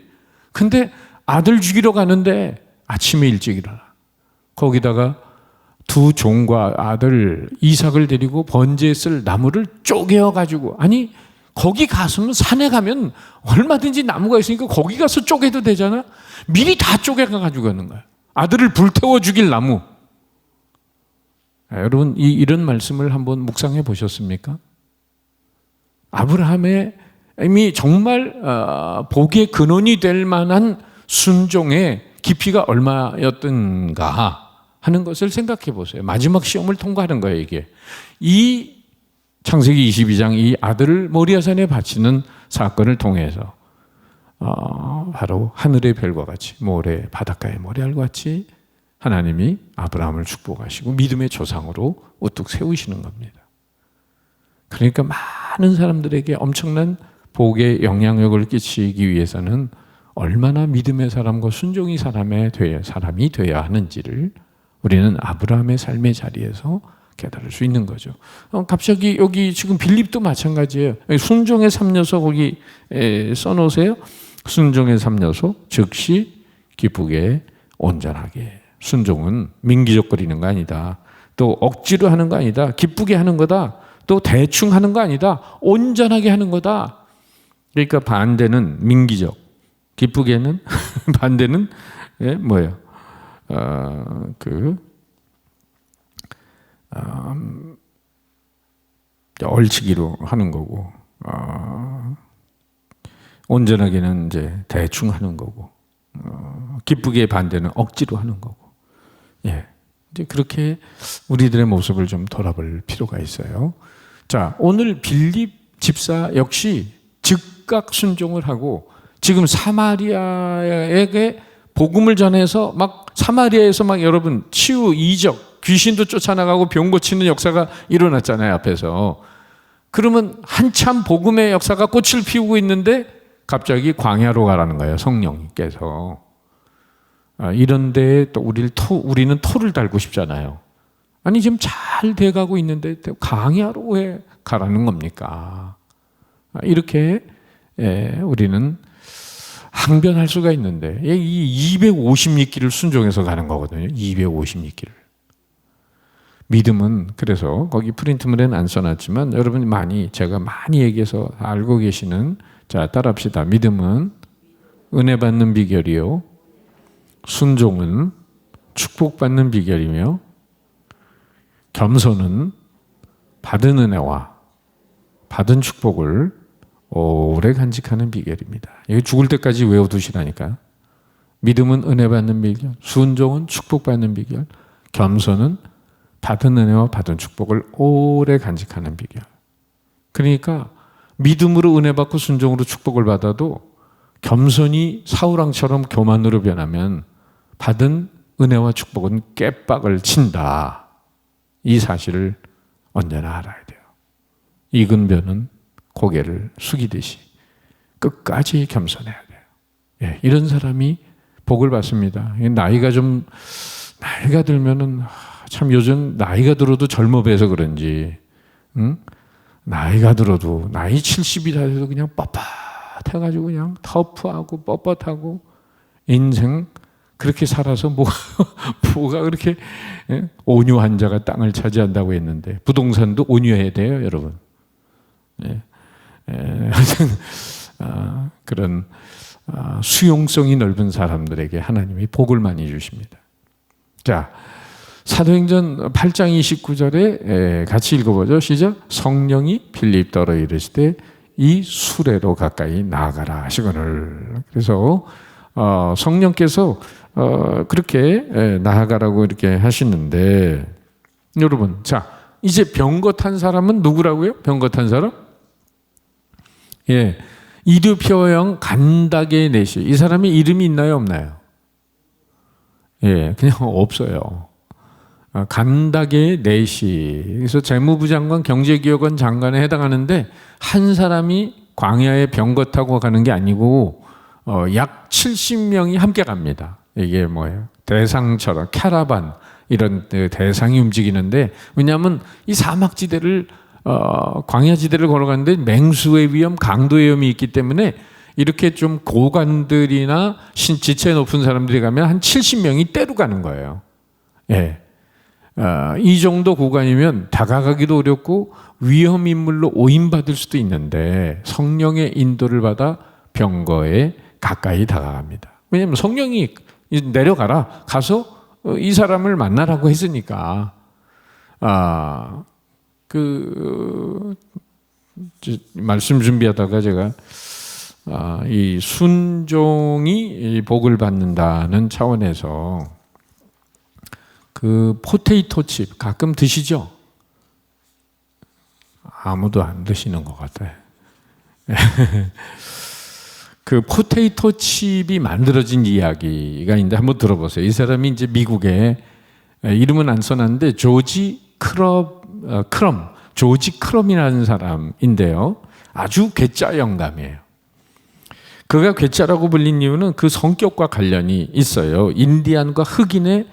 근데 아들 죽이러 가는데 아침에 일찍 일어나. 거기다가 두 종과 아들 이삭을 데리고 번제에 쓸 나무를 쪼개어 가지고, 아니 거기 가서는 산에 가면 얼마든지 나무가 있으니까 거기 가서 쪼개도 되잖아. 미리 다 쪼개가 가지고 가는 거야. 아들을 불태워 죽일 나무. 여러분 이런 말씀을 한번 묵상해 보셨습니까? 아브라함의 이미 정말 복의 근원이 될 만한 순종의 깊이가 얼마였던가 하는 것을 생각해 보세요. 마지막 시험을 통과하는 거예요, 이게. 이 창세기 22장 이 아들을 모리아산에 바치는 사건을 통해서 바로 하늘의 별과 같이, 모래 바닷가의 모래알과 같이 하나님이 아브라함을 축복하시고 믿음의 조상으로 우뚝 세우시는 겁니다. 그러니까 많은 사람들에게 엄청난 복의 영향력을 끼치기 위해서는 얼마나 믿음의 사람과 순종의 사람이 되어야 하는지를 우리는 아브라함의 삶의 자리에서 깨달을 수 있는 거죠. 갑자기 여기 지금 빌립도 마찬가지예요. 순종의 3요소 거기 써놓으세요. 순종의 3요소, 즉시 기쁘게 온전하게. 순종은 민기적거리는 거 아니다. 또 억지로 하는 거 아니다. 기쁘게 하는 거다. 또 대충 하는 거 아니다. 온전하게 하는 거다. 그러니까 반대는 민기적, 기쁘게는 반대는 뭐예요? 얼치기로 하는 거고, 온전하게는 이제 대충 하는 거고, 기쁘게 반대는 억지로 하는 거고. 예, 이제 그렇게 우리들의 모습을 좀 돌아볼 필요가 있어요. 자, 오늘 빌립 집사 역시 즉각 순종을 하고 지금 사마리아에게 복음을 전해서 막 사마리아에서 막 여러분 치유 이적, 귀신도 쫓아나가고 병 고치는 역사가 일어났잖아요, 앞에서. 그러면 한참 복음의 역사가 꽃을 피우고 있는데 갑자기 광야로 가라는 거예요, 성령님께서. 이런 데에 또 우리는 토를 달고 싶잖아요. 아니 지금 잘 돼가고 있는데 광야로 왜 가라는 겁니까? 이렇게 우리는 항변할 수가 있는데, 이 250리길을 순종해서 가는 거거든요. 250리길을. 믿음은, 그래서 거기 프린트물에는 안 써놨지만 여러분이 제가 많이 얘기해서 알고 계시는, 자 따라합시다. 믿음은 은혜 받는 비결이요, 순종은 축복받는 비결이며, 겸손은 받은 은혜와 받은 축복을 오래 간직하는 비결입니다. 이거 죽을 때까지 외워두시라니까. 믿음은 은혜 받는 비결, 순종은 축복받는 비결, 겸손은 받은 은혜와 받은 축복을 오래 간직하는 비결. 그러니까 믿음으로 은혜 받고 순종으로 축복을 받아도 겸손이 사울왕처럼 교만으로 변하면 받은 은혜와 축복은 깨박을 친다. 이 사실을 언제나 알아야 돼요. 익은 벼는 고개를 숙이듯이 끝까지 겸손해야 돼요. 예, 이런 사람이 복을 받습니다. 나이가 들면은 참 요즘 나이가 들어도 젊어 보여서 그런지, 나이가 들어도 나이 70이 다 돼도 그냥 뻣뻣해가지고 그냥 터프하고 뻣뻣하고 인생 그렇게 살아서 뭐가 그렇게 온유한 자가 땅을 차지한다고 했는데, 부동산도 온유해야 돼요, 여러분. 그런 수용성이 넓은 사람들에게 하나님이 복을 많이 주십니다. 자, 사도행전 8장 29절에 같이 읽어보죠. 시작. 성령이 빌립더러 이르시되 이 수레로 가까이 나아가라 하시거늘. 그래서 성령께서 그렇게 나아가라고 이렇게 하시는데, 여러분, 자, 이제 병거 탄 사람은 누구라고요? 병거 탄 사람? 예, 이두표 형 간다게 내시. 이 사람이 이름이 있나요, 없나요? 예, 그냥 없어요. 간다게 내시. 그래서 재무부 장관, 경제기획원 장관에 해당하는데 한 사람이 광야에 병거 타고 가는 게 아니고 약 70명이 함께 갑니다. 이게 뭐예요? 대상처럼 캐러반 이런 대상이 움직이는데, 왜냐하면 이 사막지대를 광야지대를 걸어가는데 맹수의 위험, 강도의 위험이 있기 때문에 이렇게 좀 고관들이나 지체 높은 사람들이 가면 한 70명이 때로 가는 거예요. 예. 이 정도 구간이면 다가가기도 어렵고 위험 인물로 오인받을 수도 있는데 성령의 인도를 받아 병거에 가까이 다가갑니다. 왜냐하면 성령이 내려가라, 가서 이 사람을 만나라고 했으니까. 말씀 준비하다가 제가 이 순종이 복을 받는다는 차원에서 그 포테이토 칩 가끔 드시죠? 아무도 안 드시는 것 같아요. 그 포테이토 칩이 만들어진 이야기가 있는데 한번 들어보세요. 이 사람이 이제 미국에, 이름은 안 써놨는데 조지 크럼이라는 사람인데요. 아주 괴짜 영감이에요. 그가 괴짜라고 불린 이유는 그 성격과 관련이 있어요. 인디안과 흑인의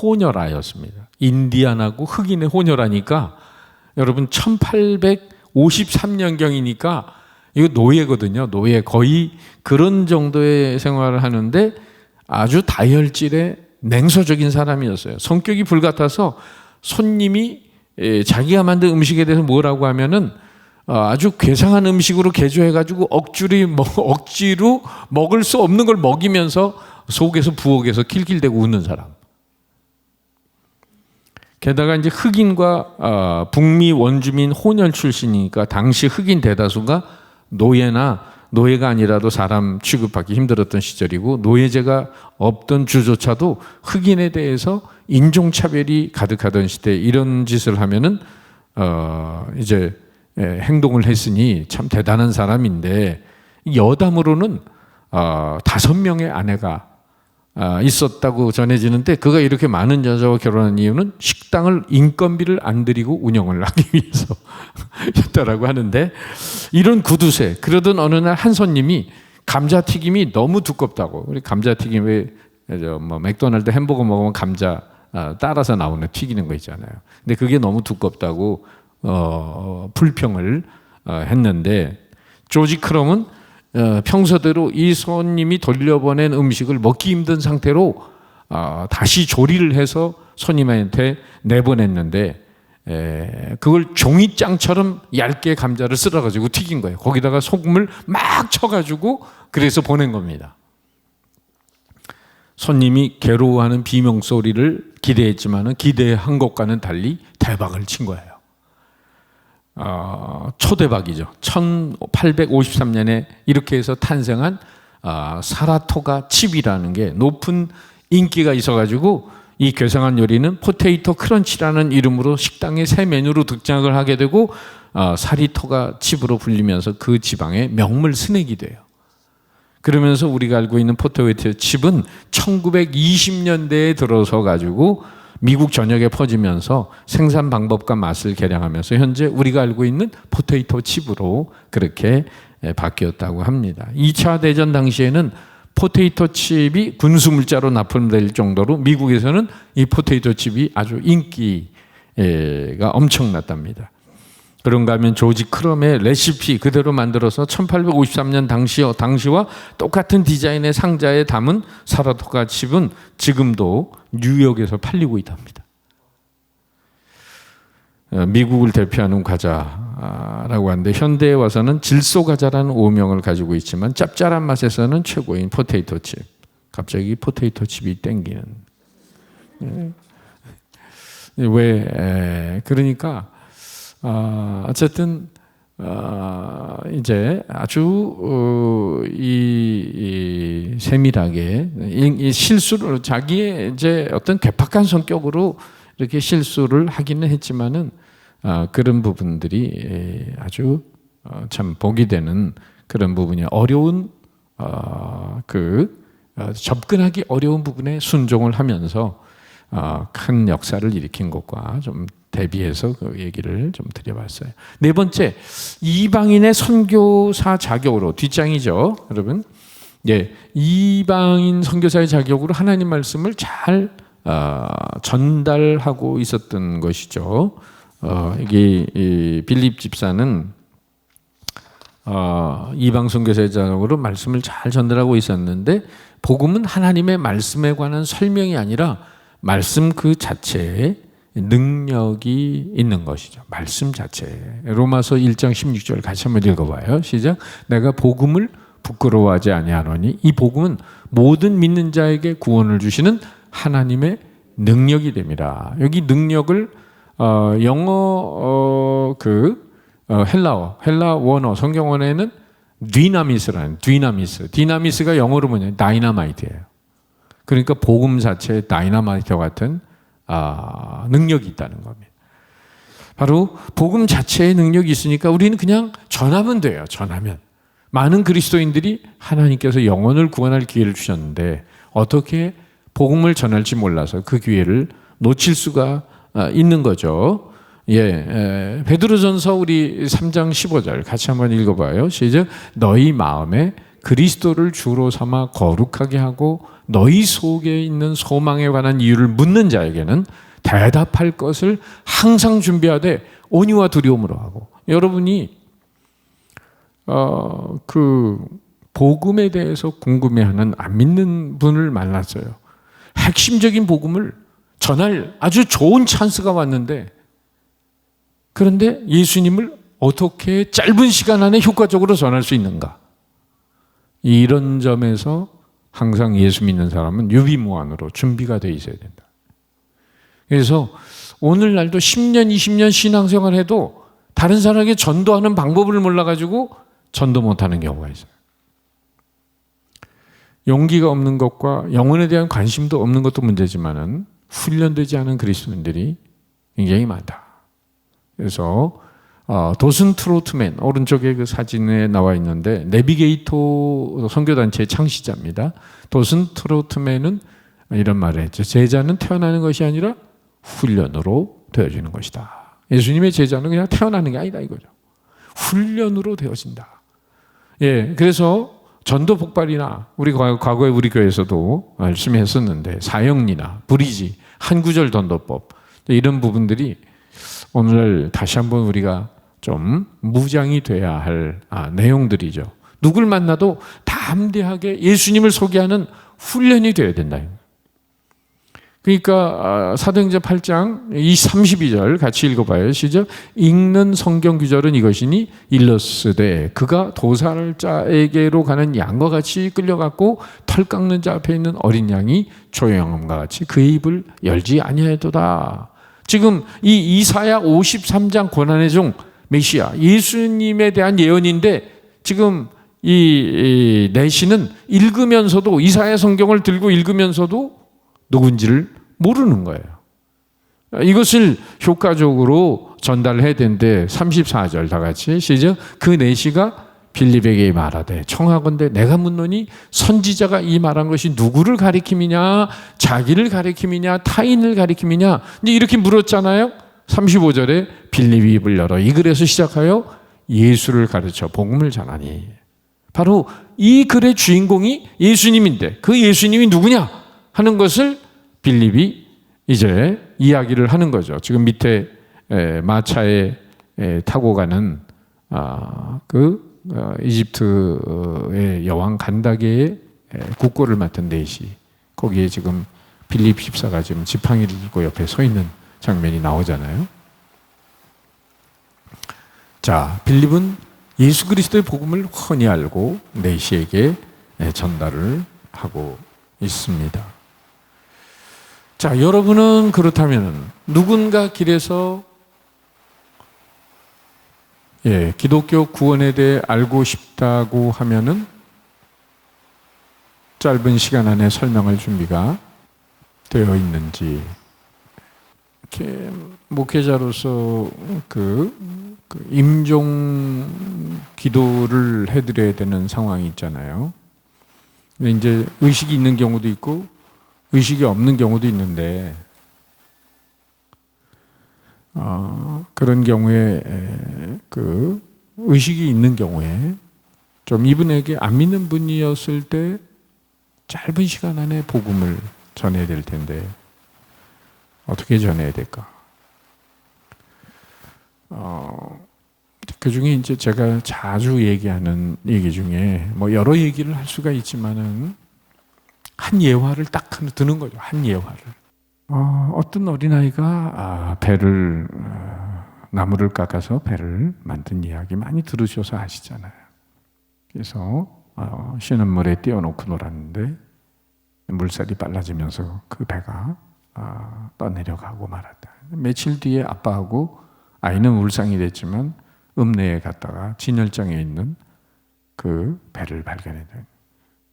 혼혈아였습니다. 인디안하고 흑인의 혼혈아니까 여러분 1853년경이니까 이거 노예거든요. 노예, 거의 그런 정도의 생활을 하는데 아주 다혈질의 냉소적인 사람이었어요. 성격이 불같아서 손님이 자기가 만든 음식에 대해서 뭐라고 하면은 아주 괴상한 음식으로 개조해가지고 억지로 먹을 수 없는 걸 먹이면서 속에서 부엌에서 킬킬대고 웃는 사람. 게다가 이제 흑인과 북미 원주민 혼혈 출신이니까 당시 흑인 대다수가 노예가 아니라도 사람 취급하기 힘들었던 시절이고, 노예제가 없던 주조차도 흑인에 대해서 인종차별이 가득하던 시대, 이런 짓을 하면은 이제 행동을 했으니 참 대단한 사람인데, 여담으로는 5명의 아내가 있었다고 전해지는데, 그가 이렇게 많은 여자와 결혼한 이유는 식당을 인건비를 안 들이고 운영을 하기 위해서 였다라고 하는데, 이런 구두쇠. 그러던 어느 날 한 손님이 감자튀김이 너무 두껍다고. 우리 감자튀김 뭐 맥도날드 햄버거 먹으면 감자 따라서 나오는 튀기는 거 있잖아요. 근데 그게 너무 두껍다고 불평을 했는데, 조지 크럼은 평소대로 이 손님이 돌려보낸 음식을 먹기 힘든 상태로 다시 조리를 해서 손님한테 내보냈는데, 그걸 종이장처럼 얇게 감자를 썰어가지고 튀긴 거예요. 거기다가 소금을 막 쳐가지고 그래서 보낸 겁니다. 손님이 괴로워하는 비명소리를 기대했지만 기대한 것과는 달리 대박을 친 거예요. 초대박이죠. 1853년에 이렇게 해서 탄생한 사라토가 칩이라는 게 높은 인기가 있어가지고, 이 괴상한 요리는 포테이토 크런치라는 이름으로 식당의 새 메뉴로 등장을 하게 되고, 사리토가 칩으로 불리면서 그 지방의 명물 스낵이 돼요. 그러면서 우리가 알고 있는 포테이토 칩은 1920년대에 들어서 가지고 미국 전역에 퍼지면서 생산 방법과 맛을 개량하면서 현재 우리가 알고 있는 포테이토 칩으로 그렇게 바뀌었다고 합니다. 2차 대전 당시에는 포테이토 칩이 군수 물자로 납품될 정도로 미국에서는 이 포테이토 칩이 아주 인기가 엄청났답니다. 그런가 하면 조지 크럼의 레시피 그대로 만들어서 1853년 당시와 똑같은 디자인의 상자에 담은 사라토가 칩은 지금도 뉴욕에서 팔리고 있답니다. 미국을 대표하는 과자라고 하는데, 현대에 와서는 질소 과자라는 오명을 가지고 있지만 짭짤한 맛에서는 최고인 포테이토 칩. 갑자기 포테이토 칩이 땡기는. 왜? 그러니까 어쨌든 이제 아주 세밀하게 이 실수를 자기의 이제 어떤 괴팍한 성격으로 이렇게 실수를 하기는 했지만은 그런 부분들이 아주 참 복이 되는 그런 부분이 어려운 접근하기 어려운 부분에 순종을 하면서 큰 역사를 일으킨 것과 좀 대비해서 그 얘기를 좀 드려봤어요. 네 번째, 이방인의 선교사 자격으로, 뒷장이죠, 여러분. 예, 이방인 선교사의 자격으로 하나님 말씀을 잘 전달하고 있었던 것이죠. 이게 빌립 집사는 이방 선교사의 자격으로 말씀을 잘 전달하고 있었는데, 복음은 하나님의 말씀에 관한 설명이 아니라 말씀 그 자체에 능력이 있는 것이죠. 말씀 자체에. 로마서 1장 16절 같이 한번 읽어봐요. 시작. 내가 복음을 부끄러워하지 아니하노니 이 복음은 모든 믿는 자에게 구원을 주시는 하나님의 능력이 됨이라. 여기 능력을 영어 헬라 원어 성경 원어에는 디나미스가 영어로 뭐냐, 다이나마이트예요. 그러니까 복음 자체에 다이나마이트 같은 능력이 있다는 겁니다. 바로 복음 자체의 능력이 있으니까 우리는 그냥 전하면 돼요. 전하면. 많은 그리스도인들이 하나님께서 영혼을 구원할 기회를 주셨는데 어떻게 복음을 전할지 몰라서 그 기회를 놓칠 수가 있는 거죠. 예, 베드로전서 우리 3장 15절 같이 한번 읽어봐요. 시작. 너희 마음에 그리스도를 주로 삼아 거룩하게 하고 너희 속에 있는 소망에 관한 이유를 묻는 자에게는 대답할 것을 항상 준비하되 온유와 두려움으로 하고. 여러분이 복음에 대해서 궁금해하는 안 믿는 분을 만났어요. 핵심적인 복음을 전할 아주 좋은 찬스가 왔는데, 그런데 예수님을 어떻게 짧은 시간 안에 효과적으로 전할 수 있는가? 이런 점에서 항상 예수 믿는 사람은 유비무환으로 준비가 돼 있어야 된다. 그래서 오늘날도 10년, 20년 신앙생활 해도 다른 사람에게 전도하는 방법을 몰라가지고 전도 못하는 경우가 있어요. 용기가 없는 것과 영혼에 대한 관심도 없는 것도 문제지만은 훈련되지 않은 그리스도인들이 굉장히 많다. 그래서 도슨 트로트맨, 오른쪽에 그 사진에 나와 있는데 내비게이터 선교단체의 창시자입니다. 도슨 트로트맨은 이런 말을 했죠. 제자는 태어나는 것이 아니라 훈련으로 되어지는 것이다. 예수님의 제자는 그냥 태어나는 게 아니다 이거죠. 훈련으로 되어진다. 예, 그래서 전도 폭발이나 우리 과거에 우리 교회에서도 열심히 했었는데 사형리나 브리지, 한구절 전도법 이런 부분들이 오늘 다시 한번 우리가 좀 무장이 돼야 할 내용들이죠. 누굴 만나도 담대하게 예수님을 소개하는 훈련이 돼야 된다. 그러니까 사도행전 8장 32절 같이 읽어봐요. 시작. 읽는 성경 구절은 이것이니 일러스되 그가 도살할 자에게로 가는 양과 같이 끌려갔고 털 깎는 자 앞에 있는 어린 양이 조용함과 같이 그의 입을 열지 아니하였도다. 지금 이 이사야 53장 고난의 종 메시아 예수님에 대한 예언인데 지금 이 내시는 읽으면서도 이사야 성경을 들고 읽으면서도 누군지를 모르는 거예요. 이것을 효과적으로 전달해야 되는데 34절 다 같이 시작. 그 내시가 빌립에게 말하되 청하건대 내가 묻노니 선지자가 이 말한 것이 누구를 가리킴이냐 자기를 가리킴이냐 타인을 가리킴이냐 이제 이렇게 물었잖아요. 35절에 빌립이 입을 열어 이 글에서 시작하여 예수를 가르쳐 복음을 전하니. 바로 이 글의 주인공이 예수님인데 그 예수님이 누구냐 하는 것을 빌립이 이제 이야기를 하는 거죠. 지금 밑에 마차에 타고 가는 이집트의 여왕 간다게의 국고를 맡은 내시, 거기에 지금 빌립 집사가 지금 지팡이를 들고 옆에 서 있는 장면이 나오잖아요. 자, 빌립은 예수 그리스도의 복음을 훤히 알고 내시에게 전달을 하고 있습니다. 자, 여러분은 그렇다면 누군가 길에서 기독교 구원에 대해 알고 싶다고 하면은 짧은 시간 안에 설명할 준비가 되어 있는지 이렇게 목회자로서 그 임종 기도를 해드려야 되는 상황이 있잖아요. 근데 이제 의식이 있는 경우도 있고 의식이 없는 경우도 있는데, 그런 경우에 그 의식이 있는 경우에 좀 이분에게 안 믿는 분이었을 때 짧은 시간 안에 복음을 전해야 될 텐데 어떻게 전해야 될까? 그 중에 이제 제가 자주 얘기하는 얘기 중에 뭐 여러 얘기를 할 수가 있지만은 한 예화를 딱 하나 드는 거죠. 한 예화를. 어떤 어린아이가 배를 나무를 깎아서 배를 만든 이야기 많이 들으셔서 아시잖아요. 그래서 시냇물에 띄워놓고 놀았는데 물살이 빨라지면서 그 배가 떠내려가고 말았다. 며칠 뒤에 아빠하고 아이는 울상이 됐지만 읍내에 갔다가 진열장에 있는 그 배를 발견했다.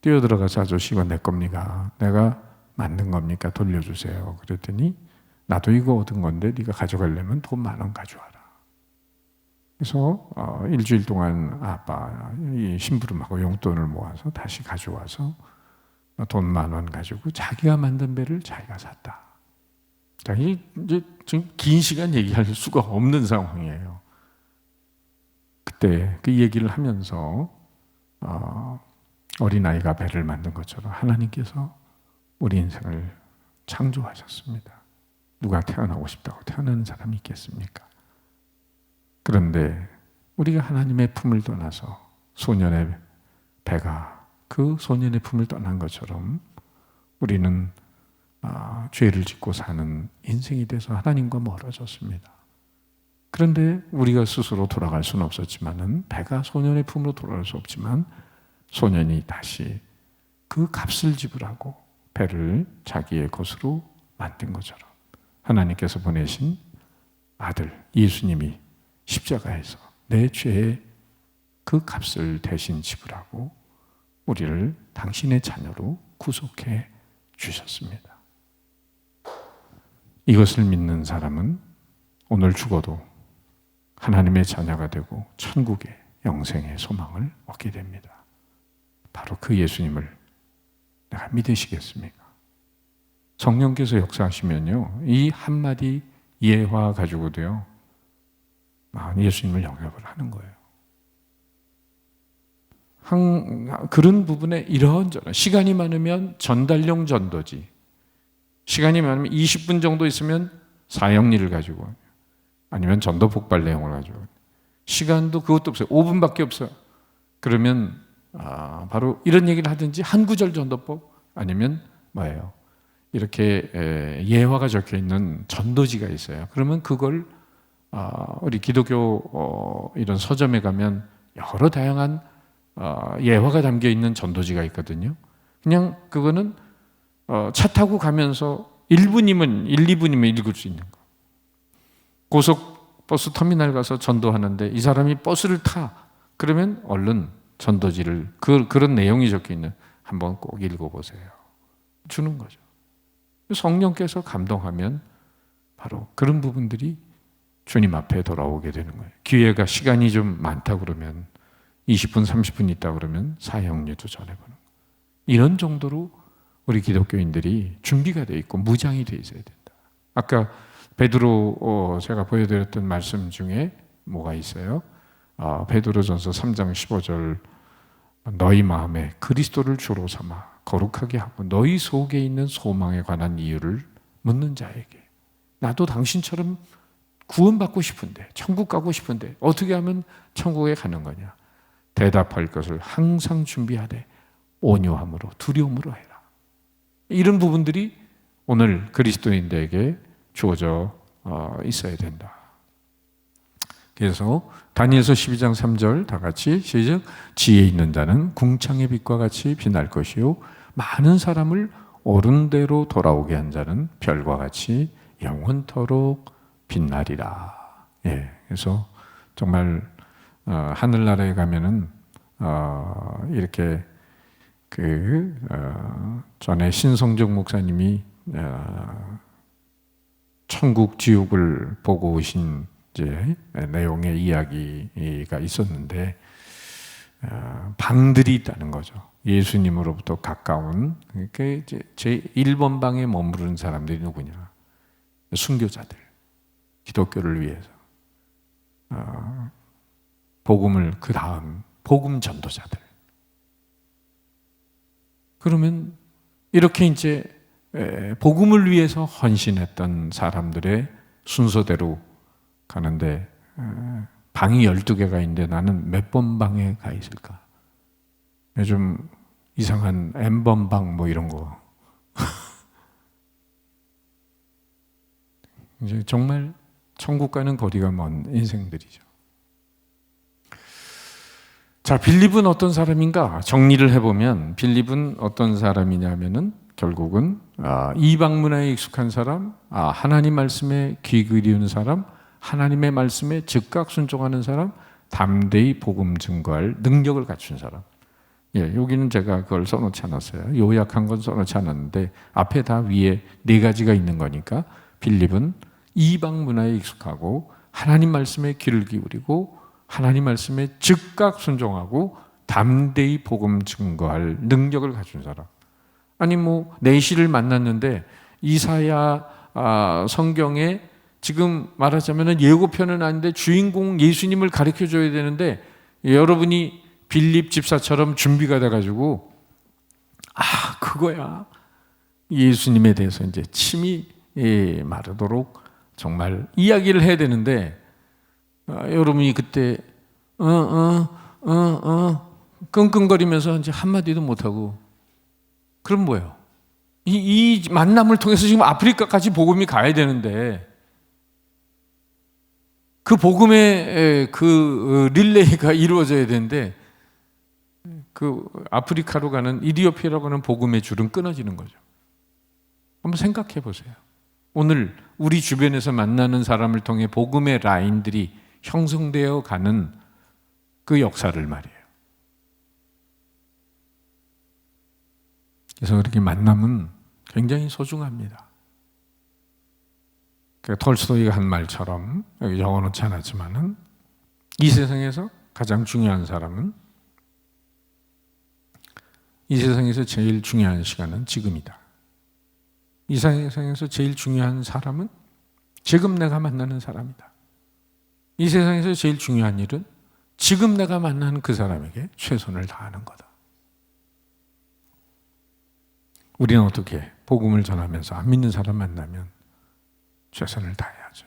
뛰어들어가서 아저씨 이거 내 겁니까? 내가 만든 겁니까? 돌려주세요. 그랬더니 나도 이거 얻은 건데 네가 가져가려면 돈 10,000원 가져와라. 그래서 일주일 동안 아빠 이 심부름하고 용돈을 모아서 다시 가져와서 돈 10,000원 가지고 자기가 만든 배를 자기가 샀다. 자, 이제 지금 긴 시간 얘기할 수가 없는 상황이에요. 그때 그 얘기를 하면서 어린아이가 배를 만든 것처럼 하나님께서 우리 인생을 창조하셨습니다. 누가 태어나고 싶다고 태어나는 사람이 있겠습니까? 그런데 우리가 하나님의 품을 떠나서 소년의 배가 그 소년의 품을 떠난 것처럼 우리는 죄를 짓고 사는 인생이 돼서 하나님과 멀어졌습니다. 그런데 우리가 스스로 돌아갈 수는 없었지만은 배가 소년의 품으로 돌아갈 수 없지만 소년이 다시 그 값을 지불하고 배를 자기의 것으로 만든 것처럼 하나님께서 보내신 아들 예수님이 십자가에서 내 죄의 그 값을 대신 지불하고 우리를 당신의 자녀로 구속해 주셨습니다. 이것을 믿는 사람은 오늘 죽어도 하나님의 자녀가 되고 천국의 영생의 소망을 얻게 됩니다. 바로 그 예수님을 내가 믿으시겠습니까? 성령께서 역사하시면요, 이 한마디 예화 가지고도요, 예수님을 영접을 하는 거예요. 그런 부분에 이런저런 시간이 많으면 전달용 전도지, 시간이 많으면 20분 정도 있으면 사형리를 가지고, 아니면 전도 폭발 내용을 가지고, 시간도 그것도 없어요. 5분밖에 없어요. 그러면 바로 이런 얘기를 하든지 한 구절 전도법, 아니면 뭐예요? 이렇게 예화가 적혀 있는 전도지가 있어요. 그러면 그걸 우리 기독교 이런 서점에 가면 여러 다양한 예화가 담겨 있는 전도지가 있거든요. 그냥 그거는 차 타고 가면서 1분이면 1, 2분이면 읽을 수 있는 거. 고속버스 터미널 가서 전도하는데 이 사람이 버스를 타. 그러면 얼른 전도지를 그런 내용이 적혀 있는 한번 꼭 읽어보세요. 주는 거죠. 성령께서 감동하면 바로 그런 부분들이 주님 앞에 돌아오게 되는 거예요. 기회가 시간이 좀 많다 그러면 20분, 30분 있다 그러면 사형리도 전해보는 거예요. 이런 정도로 우리 기독교인들이 준비가 되어 있고 무장이 되어 있어야 된다. 아까 베드로 제가 보여드렸던 말씀 중에 뭐가 있어요? 베드로전서 3장 15절 너희 마음에 그리스도를 주로 삼아 거룩하게 하고 너희 속에 있는 소망에 관한 이유를 묻는 자에게 나도 당신처럼 구원받고 싶은데 천국 가고 싶은데 어떻게 하면 천국에 가는 거냐? 대답할 것을 항상 준비하되 온유함으로 두려움으로 해라. 이런 부분들이 오늘 그리스도인들에게 주어져 있어야 된다. 그래서 다니엘서 12장 3절 다 같이 시작. 지혜 있는 자는 궁창의 빛과 같이 빛날 것이요 많은 사람을 옳은 대로 돌아오게 한 자는 별과 같이 영원토록 빛나리라. 예, 그래서 정말 하늘나라에 가면은 이렇게 전에 신성적 목사님이 천국 지옥을 보고 오신 이제 내용의 이야기가 있었는데 방들이 있다는 거죠. 예수님으로부터 가까운 그러니까 이제 제 1번 방에 머무르는 사람들이 누구냐? 순교자들, 기독교를 위해서 복음을 그 다음 복음 전도자들. 그러면 이렇게 이제 복음을 위해서 헌신했던 사람들의 순서대로 가는데 방이 12개가 있는데 나는 몇 번 방에 가 있을까? 요즘 이상한 N번 방 뭐 이런 거. 이제 정말 천국과는 거리가 먼 인생들이죠. 자, 빌립은 어떤 사람인가? 정리를 해보면 빌립은 어떤 사람이냐면은 결국은 이방 문화에 익숙한 사람, 하나님 말씀에 귀 기울이는 사람, 하나님의 말씀에 즉각 순종하는 사람, 담대히 복음 증거할 능력을 갖춘 사람. 예, 여기는 제가 그걸 써놓지 않았어요. 요약한 건 써놓지 않았는데 앞에 다 위에 4가지가 있는 거니까 빌립은 이방 문화에 익숙하고 하나님 말씀에 귀를 기울이고 하나님 말씀에 즉각 순종하고 담대히 복음 증거할 능력을 갖춘 사람. 아니 뭐 내시를 만났는데 이사야 성경에 지금 말하자면 예고편은 아닌데 주인공 예수님을 가르쳐 줘야 되는데 여러분이 빌립 집사처럼 준비가 돼가지고 그거야 예수님에 대해서 이제 침이 마르도록 정말 이야기를 해야 되는데 여러분이 그때 끙끙거리면서 이제 한마디도 못하고 그럼 뭐예요? 이 만남을 통해서 지금 아프리카까지 복음이 가야 되는데 그 복음의 그 릴레이가 이루어져야 되는데 그 아프리카로 가는 이디오피아로 가는 복음의 줄은 끊어지는 거죠. 한번 생각해 보세요. 오늘 우리 주변에서 만나는 사람을 통해 복음의 라인들이 형성되어 가는 그 역사를 말이에요. 그래서 이렇게 만남은 굉장히 소중합니다. 그러니까 톨스토이가 한 말처럼 여기 적어놓지 않았지만은 이 세상에서 가장 중요한 사람은 이 세상에서 제일 중요한 시간은 지금이다. 이 세상에서 제일 중요한 사람은 지금 내가 만나는 사람이다. 이 세상에서 제일 중요한 일은 지금 내가 만나는 그 사람에게 최선을 다하는 거다. 우리는 어떻게 복음을 전하면서 안 믿는 사람 만나면 최선을 다해야죠.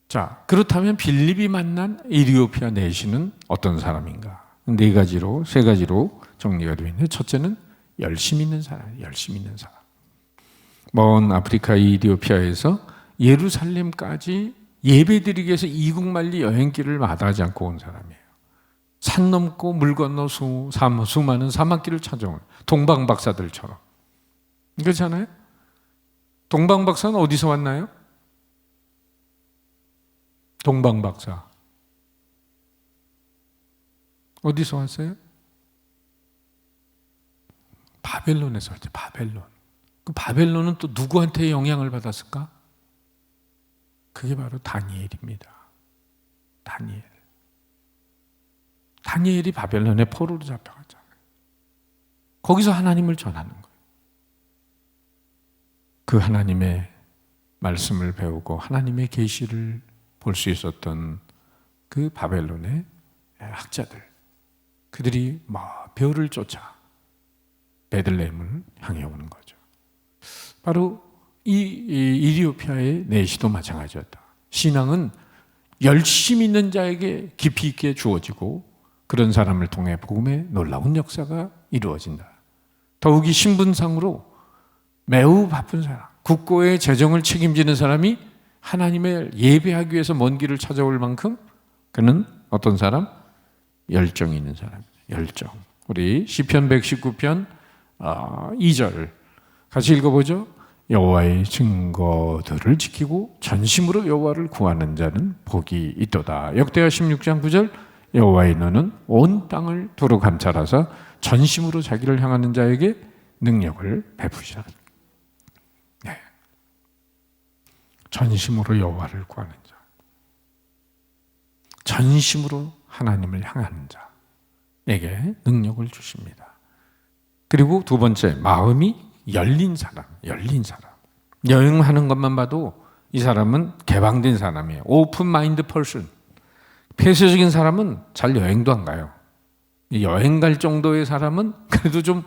자, 그렇다면 빌립이 만난 이디오피아 내시는 어떤 사람인가? 3가지로 정리가 되어 있는데 첫째는 열심 있는 사람, 열심 있는 사람. 먼 아프리카 이디오피아에서 예루살렘까지 예배드리기 위해서 이국만리 여행길을 마다하지 않고 온 사람이에요. 산 넘고 물 건너 수많은 사막길을 찾아온 동방박사들처럼. 그렇잖아요? 동방박사는 어디서 왔나요? 동방박사 어디서 왔어요? 바벨론에서 왔죠. 바벨론. 그 바벨론은 또 누구한테 영향을 받았을까? 그게 바로 다니엘입니다. 다니엘이 바벨론의 포로로 잡혀갔잖아요. 거기서 하나님을 전하는 거예요. 그 하나님의 말씀을 배우고 하나님의 계시를 볼 수 있었던 그 바벨론의 학자들, 그들이 별을 쫓아 베들레헴을 향해 오는 거죠. 바로 이 이디오피아의 내시도 마찬가지였다. 신앙은 열심 있는 자에게 깊이 있게 주어지고 그런 사람을 통해 복음의 놀라운 역사가 이루어진다. 더욱이 신분상으로 매우 바쁜 사람, 국고의 재정을 책임지는 사람이 하나님을 예배하기 위해서 먼 길을 찾아올 만큼 그는 어떤 사람? 열정이 있는 사람. 열정. 우리 시편 119편 2절 같이 읽어보죠. 여호와의 증거들을 지키고 전심으로 여호와를 구하는 자는 복이 있도다. 역대하 16장 9절 여호와의 눈은 온 땅을 두루 감찰하사 전심으로 자기를 향하는 자에게 능력을 베푸시라. 네. 전심으로 여호와를 구하는 자, 전심으로 하나님을 향하는 자에게 능력을 주십니다. 그리고 두 번째, 마음이 열린 사람. 여행하는 것만 봐도 이 사람은 개방된 사람이에요. 오픈 마인드 퍼슨. 폐쇄적인 사람은 잘 여행도 안 가요. 여행 갈 정도의 사람은 그래도 좀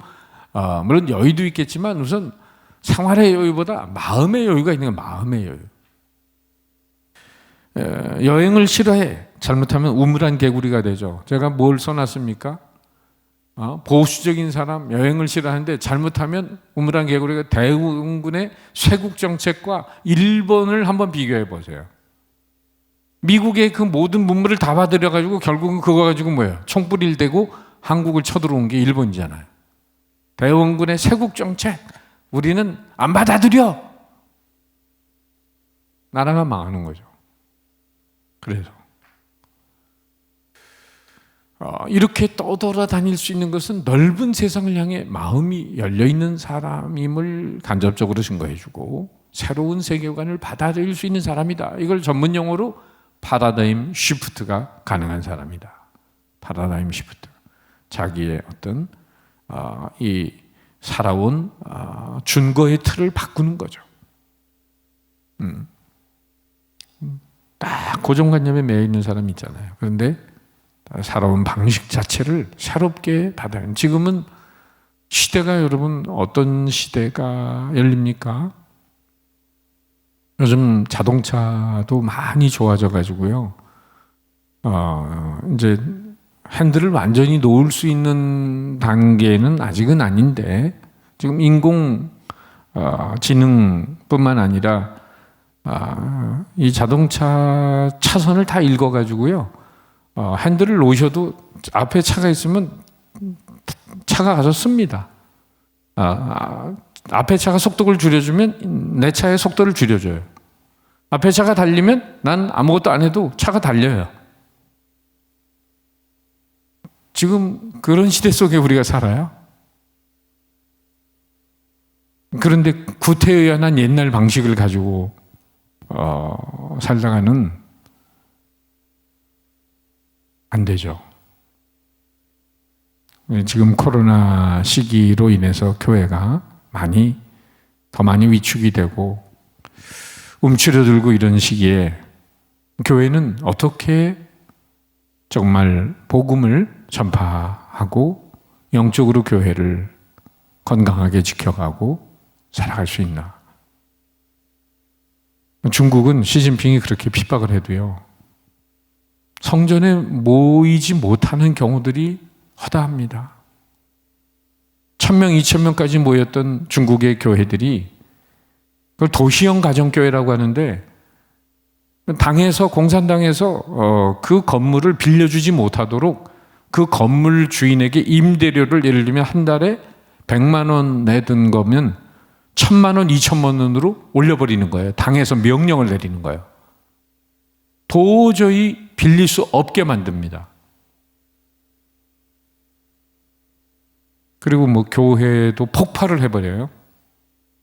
물론 여유도 있겠지만 우선 생활의 여유보다 마음의 여유가 있는 거예요. 마음의 여유. 여행을 싫어해. 잘못하면 우물안 개구리가 되죠. 제가 뭘 써놨습니까? 보수적인 사람, 여행을 싫어하는데 잘못하면 우물안 개구리가 대웅군의 쇄국 정책과 일본을 한번 비교해 보세요. 미국의 그 모든 문물을 다 받으려가지고 결국은 그거 가지고 뭐예요? 총불이를 대고 한국을 쳐들어온 게 일본이잖아요. 대원군의 쇄국 정책, 우리는 안 받아들여. 나라가 망하는 거죠. 그래서 이렇게 떠돌아다닐 수 있는 것은 넓은 세상을 향해 마음이 열려있는 사람임을 간접적으로 증거해주고 새로운 세계관을 받아들일 수 있는 사람이다. 이걸 전문 용어로 파라다임 시프트가 가능한 사람이다. 파라다임 시프트. 자기의 어떤 이 살아온 준거의 틀을 바꾸는 거죠. 딱 고정관념에 매여 있는 사람이 있잖아요. 그런데 살아온 방식 자체를 새롭게 받아요. 지금은 시대가 여러분 어떤 시대가 열립니까? 요즘 자동차도 많이 좋아져 가지고요. 이제 핸들을 완전히 놓을 수 있는 단계는 아직은 아닌데 지금 인공 지능뿐만 아니라 이 자동차 차선을 다 읽어 가지고요. 핸들을 놓으셔도 앞에 차가 있으면 차가 가서 씁니다. 앞에 차가 속도를 줄여주면 내 차의 속도를 줄여줘요. 앞에 차가 달리면 난 아무것도 안 해도 차가 달려요. 지금 그런 시대 속에 우리가 살아요. 그런데 구태의연한 옛날 방식을 가지고 살다가는 안 되죠. 지금 코로나 시기로 인해서 교회가 더 많이 위축이 되고 움츠러들고 이런 시기에 교회는 어떻게 정말 복음을 전파하고 영적으로 교회를 건강하게 지켜가고 살아갈 수 있나? 중국은 시진핑이 그렇게 핍박을 해도요, 성전에 모이지 못하는 경우들이 허다합니다. 1000명, 2000명까지 모였던 중국의 교회들이 그걸 도시형 가정교회라고 하는데 당에서 공산당에서 그 건물을 빌려주지 못하도록 그 건물 주인에게 임대료를 예를 들면 한 달에 100만 원 내던 거면 1000만 원, 2000만 원으로 올려버리는 거예요. 당에서 명령을 내리는 거예요. 도저히 빌릴 수 없게 만듭니다. 그리고 교회도 폭발을 해버려요.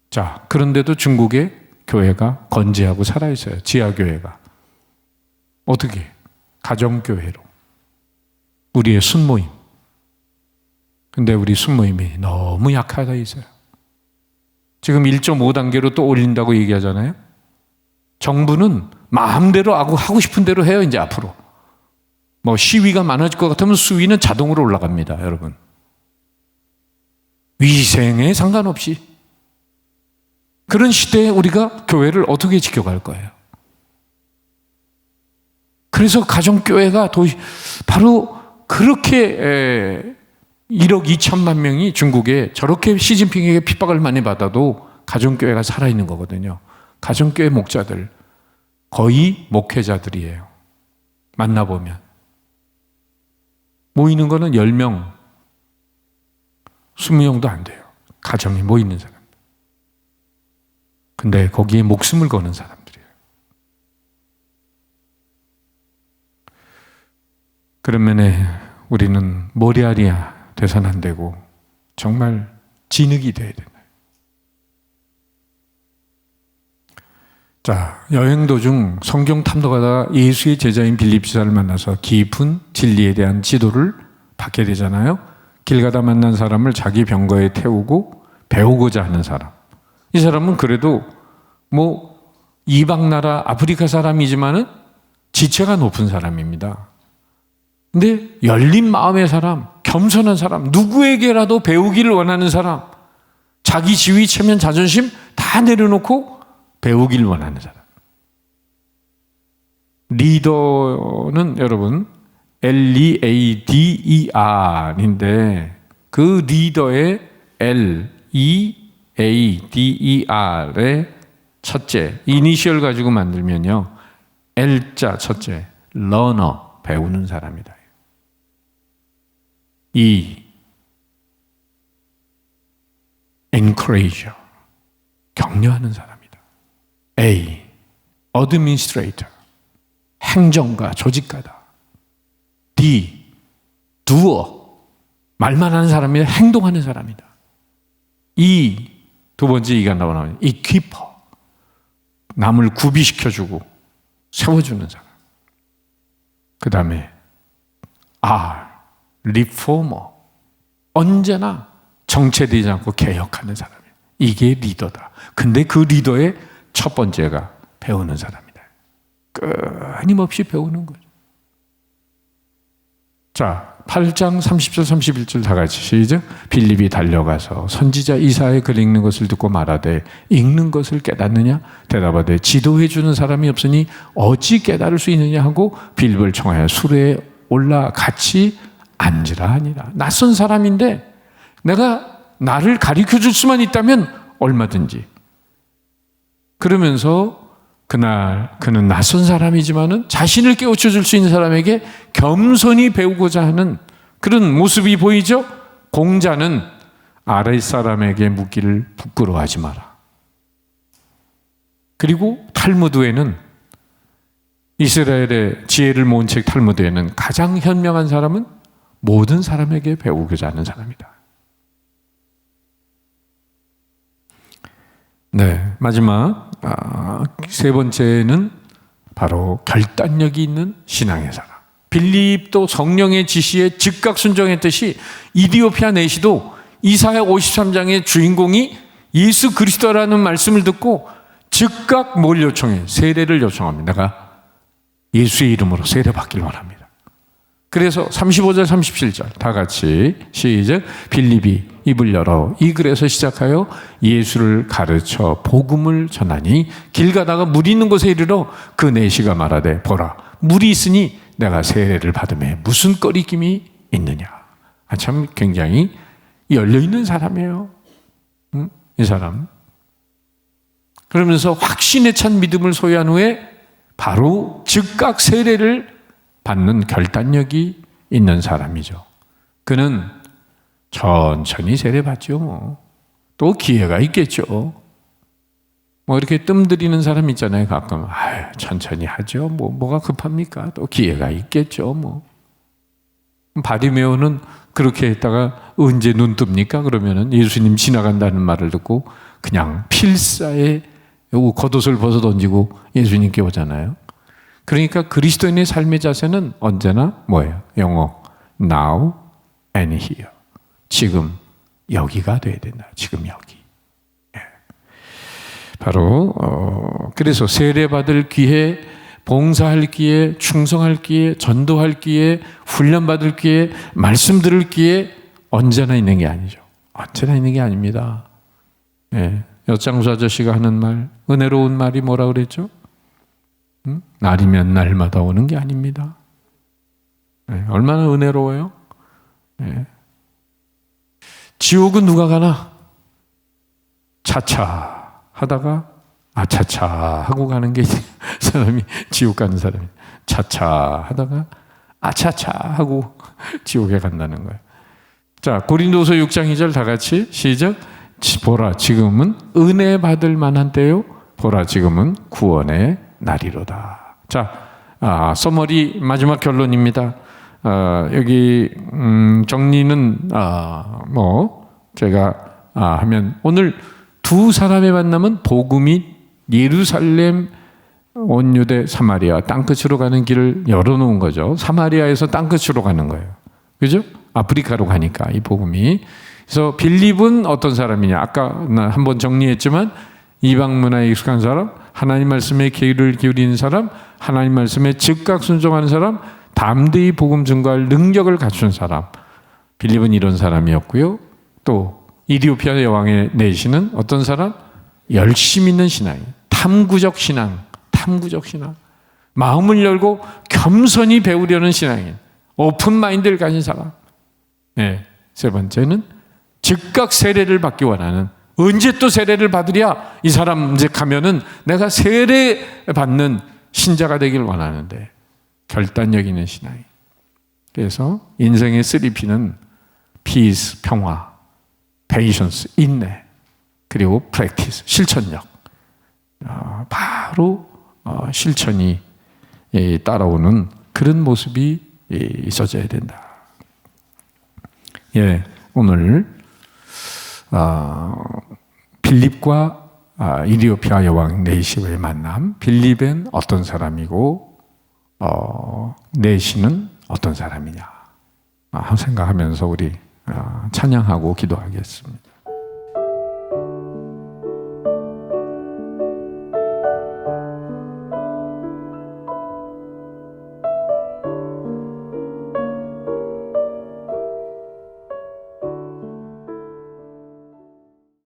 자, 그런데도 중국의 교회가 건재하고 살아있어요. 지하교회가. 어떻게? 가정교회로. 우리의 순모임. 근데 우리 순모임이 너무 약하다 있어요. 지금 1.5단계로 또 올린다고 얘기하잖아요. 정부는 마음대로 하고 싶은 대로 해요, 이제 앞으로. 시위가 많아질 것 같으면 수위는 자동으로 올라갑니다, 여러분. 위생에 상관없이. 그런 시대에 우리가 교회를 어떻게 지켜갈 거예요? 그래서 가정교회가 바로 그렇게 1억 2천만 명이 중국에 저렇게 시진핑에게 핍박을 많이 받아도 가정교회가 살아있는 거거든요. 가정교회 목자들 거의 목회자들이에요. 만나보면 모이는 거는 10명 20명도 안 돼요. 가정이 모이는 사람. 근데 거기에 목숨을 거는 사람들이에요. 그런 면에 우리는 머리아리야 돼서는 안 되고 정말 진흙이 돼야 된다. 자, 여행 도중 성경 탐독하다가 예수의 제자인 빌립 지사를 만나서 깊은 진리에 대한 지도를 받게 되잖아요. 길 가다 만난 사람을 자기 병거에 태우고 배우고자 하는 사람. 이 사람은 그래도 뭐 이방 나라 아프리카 사람이지만은 지체가 높은 사람입니다. 근데 열린 마음의 사람, 겸손한 사람, 누구에게라도 배우기를 원하는 사람, 자기 지위, 체면, 자존심 다 내려놓고 배우기를 원하는 사람. 리더는 여러분 Leader인데 그 리더의 Leader의 첫째, 이니셜 가지고 만들면요. L자 첫째, learner, 배우는 사람이다. E, encourager, 격려하는 사람이다. A, administrator, 행정가, 조직가다. D, doer, 말만 하는 사람이다. 행동하는 사람이다. E, 두 번째 E가 나오면 equiper, 남을 구비시켜주고 세워주는 사람. 그 다음에 R, 리포머, 언제나 정체되지 않고 개혁하는 사람이에요. 이게 리더다. 근데 그 리더의 첫 번째가 배우는 사람이다. 끊임없이 배우는 거죠. 자, 8장 30절 31절 다 같이 시작. 빌립이 달려가서 선지자 이사야의 글 읽는 것을 듣고 말하되 읽는 것을 깨닫느냐? 대답하되 지도해 주는 사람이 없으니 어찌 깨달을 수 있느냐 하고 빌립을 청하여 수레에 올라 같이 앉으라 하니라. 낯선 사람인데 내가 나를 가르쳐 줄 수만 있다면 얼마든지. 그러면서 그날 그는 낯선 사람이지만은 자신을 깨우쳐 줄 수 있는 사람에게 겸손히 배우고자 하는 그런 모습이 보이죠? 공자는 아랫사람에게 묻기를 부끄러워하지 마라. 그리고 탈무드에는 이스라엘의 지혜를 모은 책 탈무드에는 가장 현명한 사람은 모든 사람에게 배우고자 하는 사람이다. 네, 마지막 세 번째는 바로 결단력이 있는 신앙의 사람. 빌립도 성령의 지시에 즉각 순종했듯이 이디오피아 내시도 이사야 53장의 주인공이 예수 그리스도라는 말씀을 듣고 즉각 뭘 요청해? 세례를 요청합니다. 내가 예수의 이름으로 세례 받기를 원합니다. 그래서 35절 37절 다 같이 시작. 빌립이 입을 열어 이 글에서 시작하여 예수를 가르쳐 복음을 전하니 길 가다가 물이 있는 곳에 이르러 그 내시가 말하되 보라 물이 있으니 내가 세례를 받음에 무슨 꺼리낌이 있느냐. 참 굉장히 열려있는 사람이에요. 이 사람. 그러면서 확신에 찬 믿음을 소유한 후에 바로 즉각 세례를 받는 결단력이 있는 사람이죠. 그는 천천히 세례받죠. 뭐. 또 기회가 있겠죠. 뭐 이렇게 뜸들이는 사람 있잖아요. 가끔 천천히 하죠. 뭐가 급합니까? 또 기회가 있겠죠. 뭐. 바리메오는 그렇게 했다가 언제 눈 뜹니까? 그러면은 예수님 지나간다는 말을 듣고 그냥 필사에 겉옷을 벗어 던지고 예수님께 오잖아요. 그러니까 그리스도인의 삶의 자세는 언제나 뭐예요? 영어 now and here. 지금 여기가 돼야 된다. 지금 여기. 바로 그래서 세례받을 기회, 봉사할 기회, 충성할 기회, 전도할 기회, 훈련받을 기회, 말씀 들을 기회 언제나 있는 게 아니죠. 언제나 있는 게 아닙니다. 엿장수 아저씨가 하는 말, 은혜로운 말이 뭐라 그랬죠? 날이면 날마다 오는 게 아닙니다. 얼마나 은혜로워요? 지옥은 누가 가나? 차차 하다가 아차차 하고 가는 게 사람이 지옥 가는 사람이 차차 하다가 아차차 하고 지옥에 간다는 거예요. 자, 고린도서 6장 2절 다 같이 시작. 보라 지금은 은혜 받을 만한 때요. 보라 지금은 구원의 날이로다. 자, 서머리 마지막 결론입니다. 여기 정리는 제가 하면 오늘 두 사람의 만남은 복음이 예루살렘, 온 유대, 사마리아 땅끝으로 가는 길을 열어놓은 거죠. 사마리아에서 땅끝으로 가는 거예요. 그죠? 아프리카로 가니까 이 복음이. 그래서 빌립은 어떤 사람이냐? 아까 나 한번 정리했지만 이방 문화에 익숙한 사람, 하나님 말씀에 귀를 기울이는 사람, 하나님 말씀에 즉각 순종하는 사람, 담대히 복음 증거할 능력을 갖춘 사람. 빌립은 이런 사람이었고요. 또 이디오피아 여왕의 내시는 어떤 사람? 열심 있는 신앙, 탐구적 신앙. 마음을 열고 겸손히 배우려는 신앙인, 오픈 마인드를 가진 사람. 네, 세 번째는 즉각 세례를 받기 원하는, 언제 또 세례를 받으랴? 이 사람 이제 가면은 내가 세례 받는 신자가 되길 원하는데 결단력 있는 신앙인. 그래서 인생의 3P는 peace, 평화, patience, 인내, 그리고 practice, 실천력. 바로 실천이 따라오는 그런 모습이 있어져야 된다. 예, 오늘 빌립과 이디오피아 여왕 내시의 만남. 빌립은 어떤 사람이고 내시는 어떤 사람이냐 생각하면서 우리 찬양하고 기도하겠습니다.